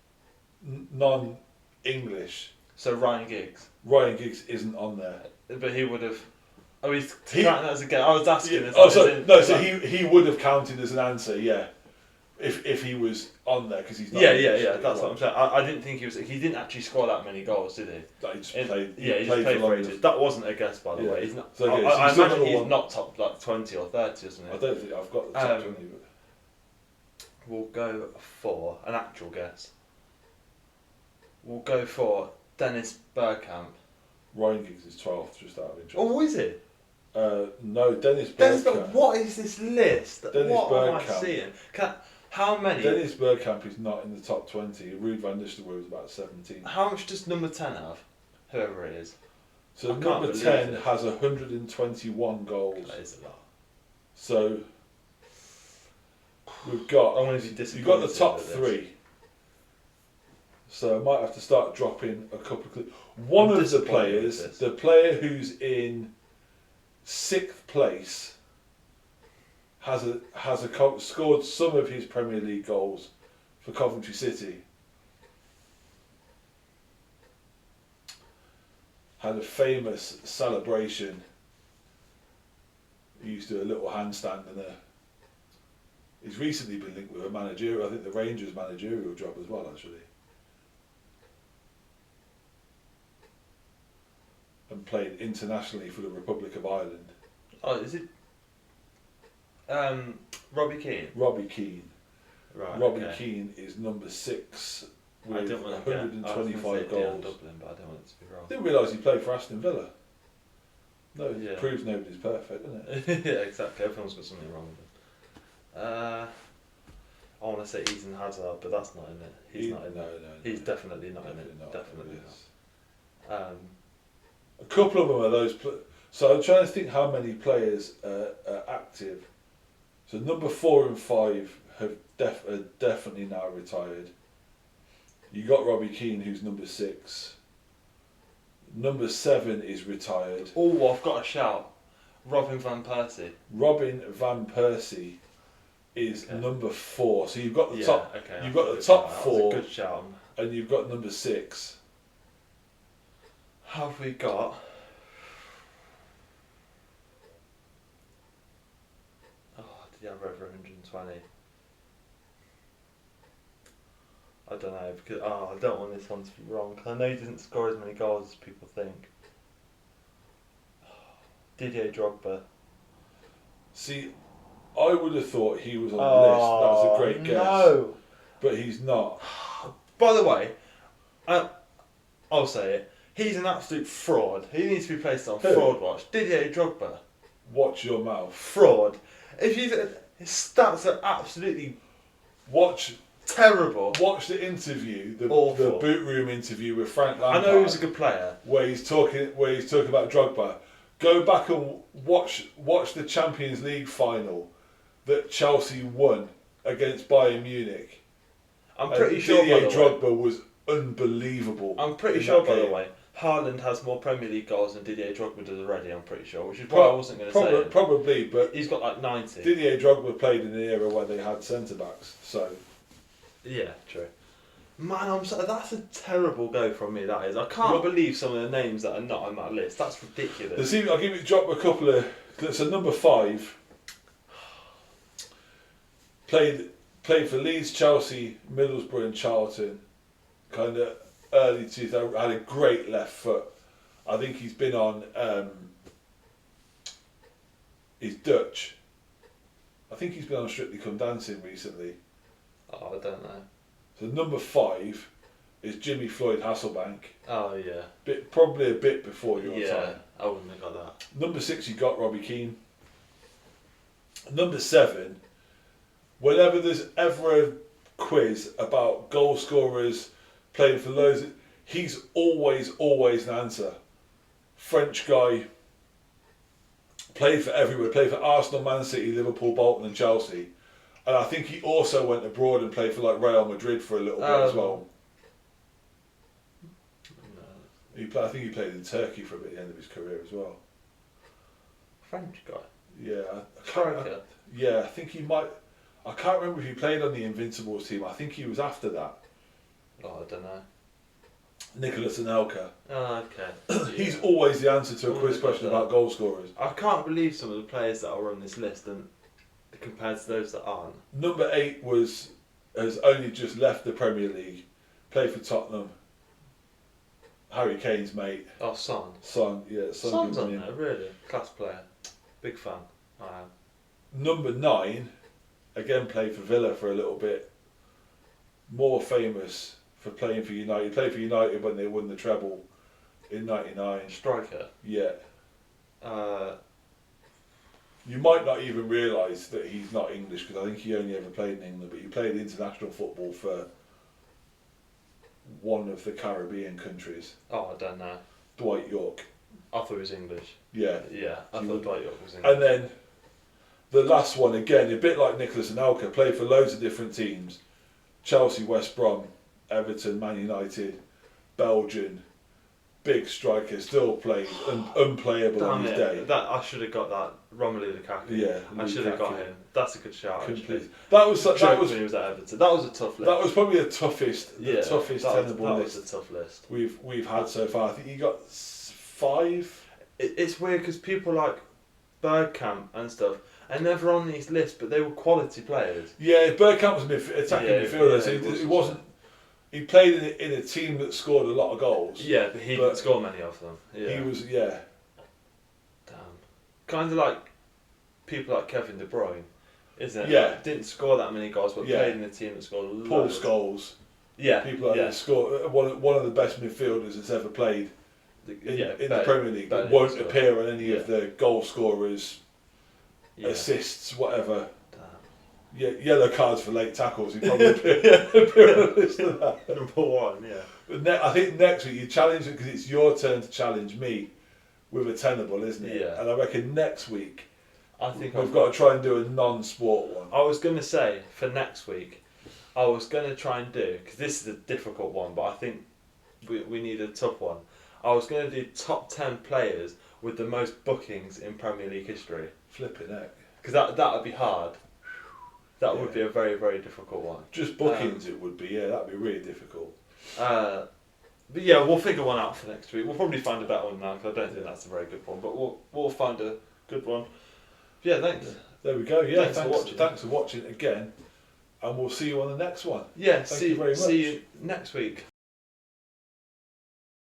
[SPEAKER 1] Non-English.
[SPEAKER 2] So Ryan Giggs.
[SPEAKER 1] Ryan Giggs isn't on there.
[SPEAKER 2] But he would have. Oh, he's counting that as a guess. I was asking.
[SPEAKER 1] So he would have counted as an answer, yeah. If he was on there, because he's not.
[SPEAKER 2] Yeah. That's what I'm saying. I didn't think he was. He didn't actually score that many goals, did he?
[SPEAKER 1] He just played.
[SPEAKER 2] He just played for ages. That wasn't a guess, by the way. He's not.
[SPEAKER 1] So,
[SPEAKER 2] I imagine he's not top like 20 or 30, isn't he?
[SPEAKER 1] I don't think I've got the top 20. But
[SPEAKER 2] we'll go for an actual guess. We'll go for Dennis Bergkamp.
[SPEAKER 1] Ryan Giggs is 12th, just out of interest.
[SPEAKER 2] Oh, is it?
[SPEAKER 1] No, Dennis Bergkamp.
[SPEAKER 2] What is this list?
[SPEAKER 1] Dennis
[SPEAKER 2] what
[SPEAKER 1] Bergkamp.
[SPEAKER 2] am I seeing? How many?
[SPEAKER 1] Dennis Bergkamp is not in the top 20. Ruud van Nistelrooy was about 17.
[SPEAKER 2] How much does number 10 have? Whoever it is.
[SPEAKER 1] So number 10 has 121 goals.
[SPEAKER 2] That is a lot.
[SPEAKER 1] So we've got.
[SPEAKER 2] I'm going to be disappointed.
[SPEAKER 1] You've got the top 3. So I might have to start dropping a couple of clues. One of the players, the player who's in 6th place, scored some of his Premier League goals for Coventry City. Had a famous celebration. He used to do a little handstand and he's recently been linked with a managerial. I think the Rangers managerial job as well, actually. And played internationally for the Republic of Ireland.
[SPEAKER 2] Oh, is it? Robbie Keane.
[SPEAKER 1] Robbie Keane.
[SPEAKER 2] Right.
[SPEAKER 1] Robbie Keane is number 6 with 125 goals.
[SPEAKER 2] Dublin, but I don't want it to be wrong.
[SPEAKER 1] Didn't realise he played for Aston Villa. No, it proves nobody's perfect, doesn't
[SPEAKER 2] it? Yeah, exactly. Everyone's got something wrong with them. I want to say Eden Hazard, but that's not in it. He's not in it. No. He's definitely not in it. Definitely not.
[SPEAKER 1] A couple of them are those. So I'm trying to think how many players are active. So number 4 and 5 are definitely now retired. You got Robbie Keane, who's number 6. Number 7 is retired.
[SPEAKER 2] Oh, I've got a shout. Robin van Persie.
[SPEAKER 1] Robin van Persie is number 4. So you've got the top.
[SPEAKER 2] Okay,
[SPEAKER 1] you've got the top 4.
[SPEAKER 2] That's a good shout.
[SPEAKER 1] And you've got number 6.
[SPEAKER 2] Have we got? Oh, did he have over 120? I don't know because I don't want this one to be wrong because I know he didn't score as many goals as people think. Didier Drogba.
[SPEAKER 1] See, I would have thought he was on the list. That was a great guess.
[SPEAKER 2] No.
[SPEAKER 1] But he's not.
[SPEAKER 2] By the way, I'll say it. He's an absolute fraud. He needs to be placed on fraud watch. Didier Drogba.
[SPEAKER 1] Watch your mouth.
[SPEAKER 2] Fraud. If you, his stats are absolutely
[SPEAKER 1] Watch
[SPEAKER 2] terrible.
[SPEAKER 1] Watch the interview, the
[SPEAKER 2] Awful.
[SPEAKER 1] boot room interview with Frank Lampard.
[SPEAKER 2] I know he was a good player.
[SPEAKER 1] Where he's talking about Drogba. Go back and watch the Champions League final that Chelsea won against Bayern Munich.
[SPEAKER 2] I'm pretty sure
[SPEAKER 1] Didier Drogba was unbelievable.
[SPEAKER 2] I'm pretty sure, by the way, Haaland has more Premier League goals than Didier Drogba does already. I'm pretty sure, which is why I wasn't going to say it.
[SPEAKER 1] Probably, but
[SPEAKER 2] he's got like 90.
[SPEAKER 1] Didier Drogba played in an era where they had centre backs, so
[SPEAKER 2] yeah, true. Man, that's a terrible go from me. That is. I can't believe some of the names that are not on that list. That's ridiculous.
[SPEAKER 1] I'll give it drop a couple of. So number 5 played for Leeds, Chelsea, Middlesbrough, and Charlton. Kind of early 2000. Had a great left foot. I think he's been on. He's Dutch. I think he's been on Strictly Come Dancing recently.
[SPEAKER 2] Oh, I don't know.
[SPEAKER 1] So number 5 is Jimmy Floyd Hasselbank.
[SPEAKER 2] Oh yeah.
[SPEAKER 1] Probably a bit before your time.
[SPEAKER 2] Yeah, I wouldn't have got that.
[SPEAKER 1] Number 6, you got Robbie Keane. Number 7, whenever there's ever a quiz about goal scorers playing for loads, he's always an answer. French guy, played for everywhere, played for Arsenal, Man City, Liverpool, Bolton and Chelsea. And I think he also went abroad and played for like Real Madrid for a little bit as well. No. I think he played in Turkey for a bit at the end of his career as well.
[SPEAKER 2] French guy?
[SPEAKER 1] Yeah. I think he might. I can't remember if he played on the Invincibles team. I think he was after that.
[SPEAKER 2] Oh, I don't know.
[SPEAKER 1] Nicolas Anelka.
[SPEAKER 2] Oh, okay.
[SPEAKER 1] He's always the answer to a quiz question about goal scorers.
[SPEAKER 2] I can't believe some of the players that are on this list and compared to those that aren't.
[SPEAKER 1] Number 8 has only just left the Premier League. Played for Tottenham. Harry Kane's mate.
[SPEAKER 2] Oh, Son.
[SPEAKER 1] Son's
[SPEAKER 2] on there, really. Class player. Big fan. I am.
[SPEAKER 1] Number 9, again played for Villa for a little bit. More famous for playing for United. He played for United when they won the treble in '99.
[SPEAKER 2] Striker.
[SPEAKER 1] Yeah. You might not even realise that he's not English because I think he only ever played in England, but he played international football for one of the Caribbean countries.
[SPEAKER 2] Oh, I don't know.
[SPEAKER 1] Dwight York.
[SPEAKER 2] I thought he was English.
[SPEAKER 1] Yeah.
[SPEAKER 2] Yeah, I thought Dwight York was English.
[SPEAKER 1] And then the last one, again, a bit like Nicolas Anelka, played for loads of different teams. Chelsea, West Brom, Everton, Man United, Belgian, big striker, still plays, unplayable on his day.
[SPEAKER 2] I should have got that. Romelu Lukaku.
[SPEAKER 1] Yeah,
[SPEAKER 2] I should have got him. That's a good shout. Actually.
[SPEAKER 1] That was
[SPEAKER 2] when he was at Everton. That was a tough list.
[SPEAKER 1] That was probably the toughest tenable
[SPEAKER 2] list. That was a tough list
[SPEAKER 1] we've had so far. I think you got 5.
[SPEAKER 2] It's weird because people like Bergkamp and stuff are never on these lists, but they were quality players.
[SPEAKER 1] Yeah, Bergkamp was attacking midfielder. So he wasn't. He played in a team that scored a lot of goals.
[SPEAKER 2] Yeah, but he didn't score many of them. Yeah.
[SPEAKER 1] He was,
[SPEAKER 2] Damn. Kind of like people like Kevin De Bruyne, isn't it?
[SPEAKER 1] Yeah.
[SPEAKER 2] Like, didn't score that many goals, but played in a team that scored loads.
[SPEAKER 1] Paul Scholes.
[SPEAKER 2] Yeah.
[SPEAKER 1] People like that score. One of the best midfielders that's ever played in the Premier League. That won't appear on any of the goal scorers, assists, whatever. Yeah, yellow cards for late tackles. He probably appear on a list of that.
[SPEAKER 2] Number 1, yeah.
[SPEAKER 1] But I think next week you challenge it because it's your turn to challenge me with a tenable, isn't it?
[SPEAKER 2] Yeah.
[SPEAKER 1] And I reckon next week
[SPEAKER 2] I think
[SPEAKER 1] we've got to try and do a non-sport one.
[SPEAKER 2] I was going to say for next week, I was going to try and do, because this is a difficult one, but I think we need a tough one. I was going to do top 10 players with the most bookings in Premier League history.
[SPEAKER 1] Flipping heck.
[SPEAKER 2] Because that would be hard. That would be a very, very difficult one.
[SPEAKER 1] Just bookings it would be, yeah, that'd be really difficult.
[SPEAKER 2] But yeah, we'll figure one out for next week. We'll probably find a better one now, because I don't think that's a very good one, but we'll find a good one. Yeah, thanks.
[SPEAKER 1] There we go, yeah,
[SPEAKER 2] Thanks for watching.
[SPEAKER 1] Thanks for watching again, and we'll see you on the next one.
[SPEAKER 2] Yeah,
[SPEAKER 1] Thank you very much.
[SPEAKER 2] see you next week.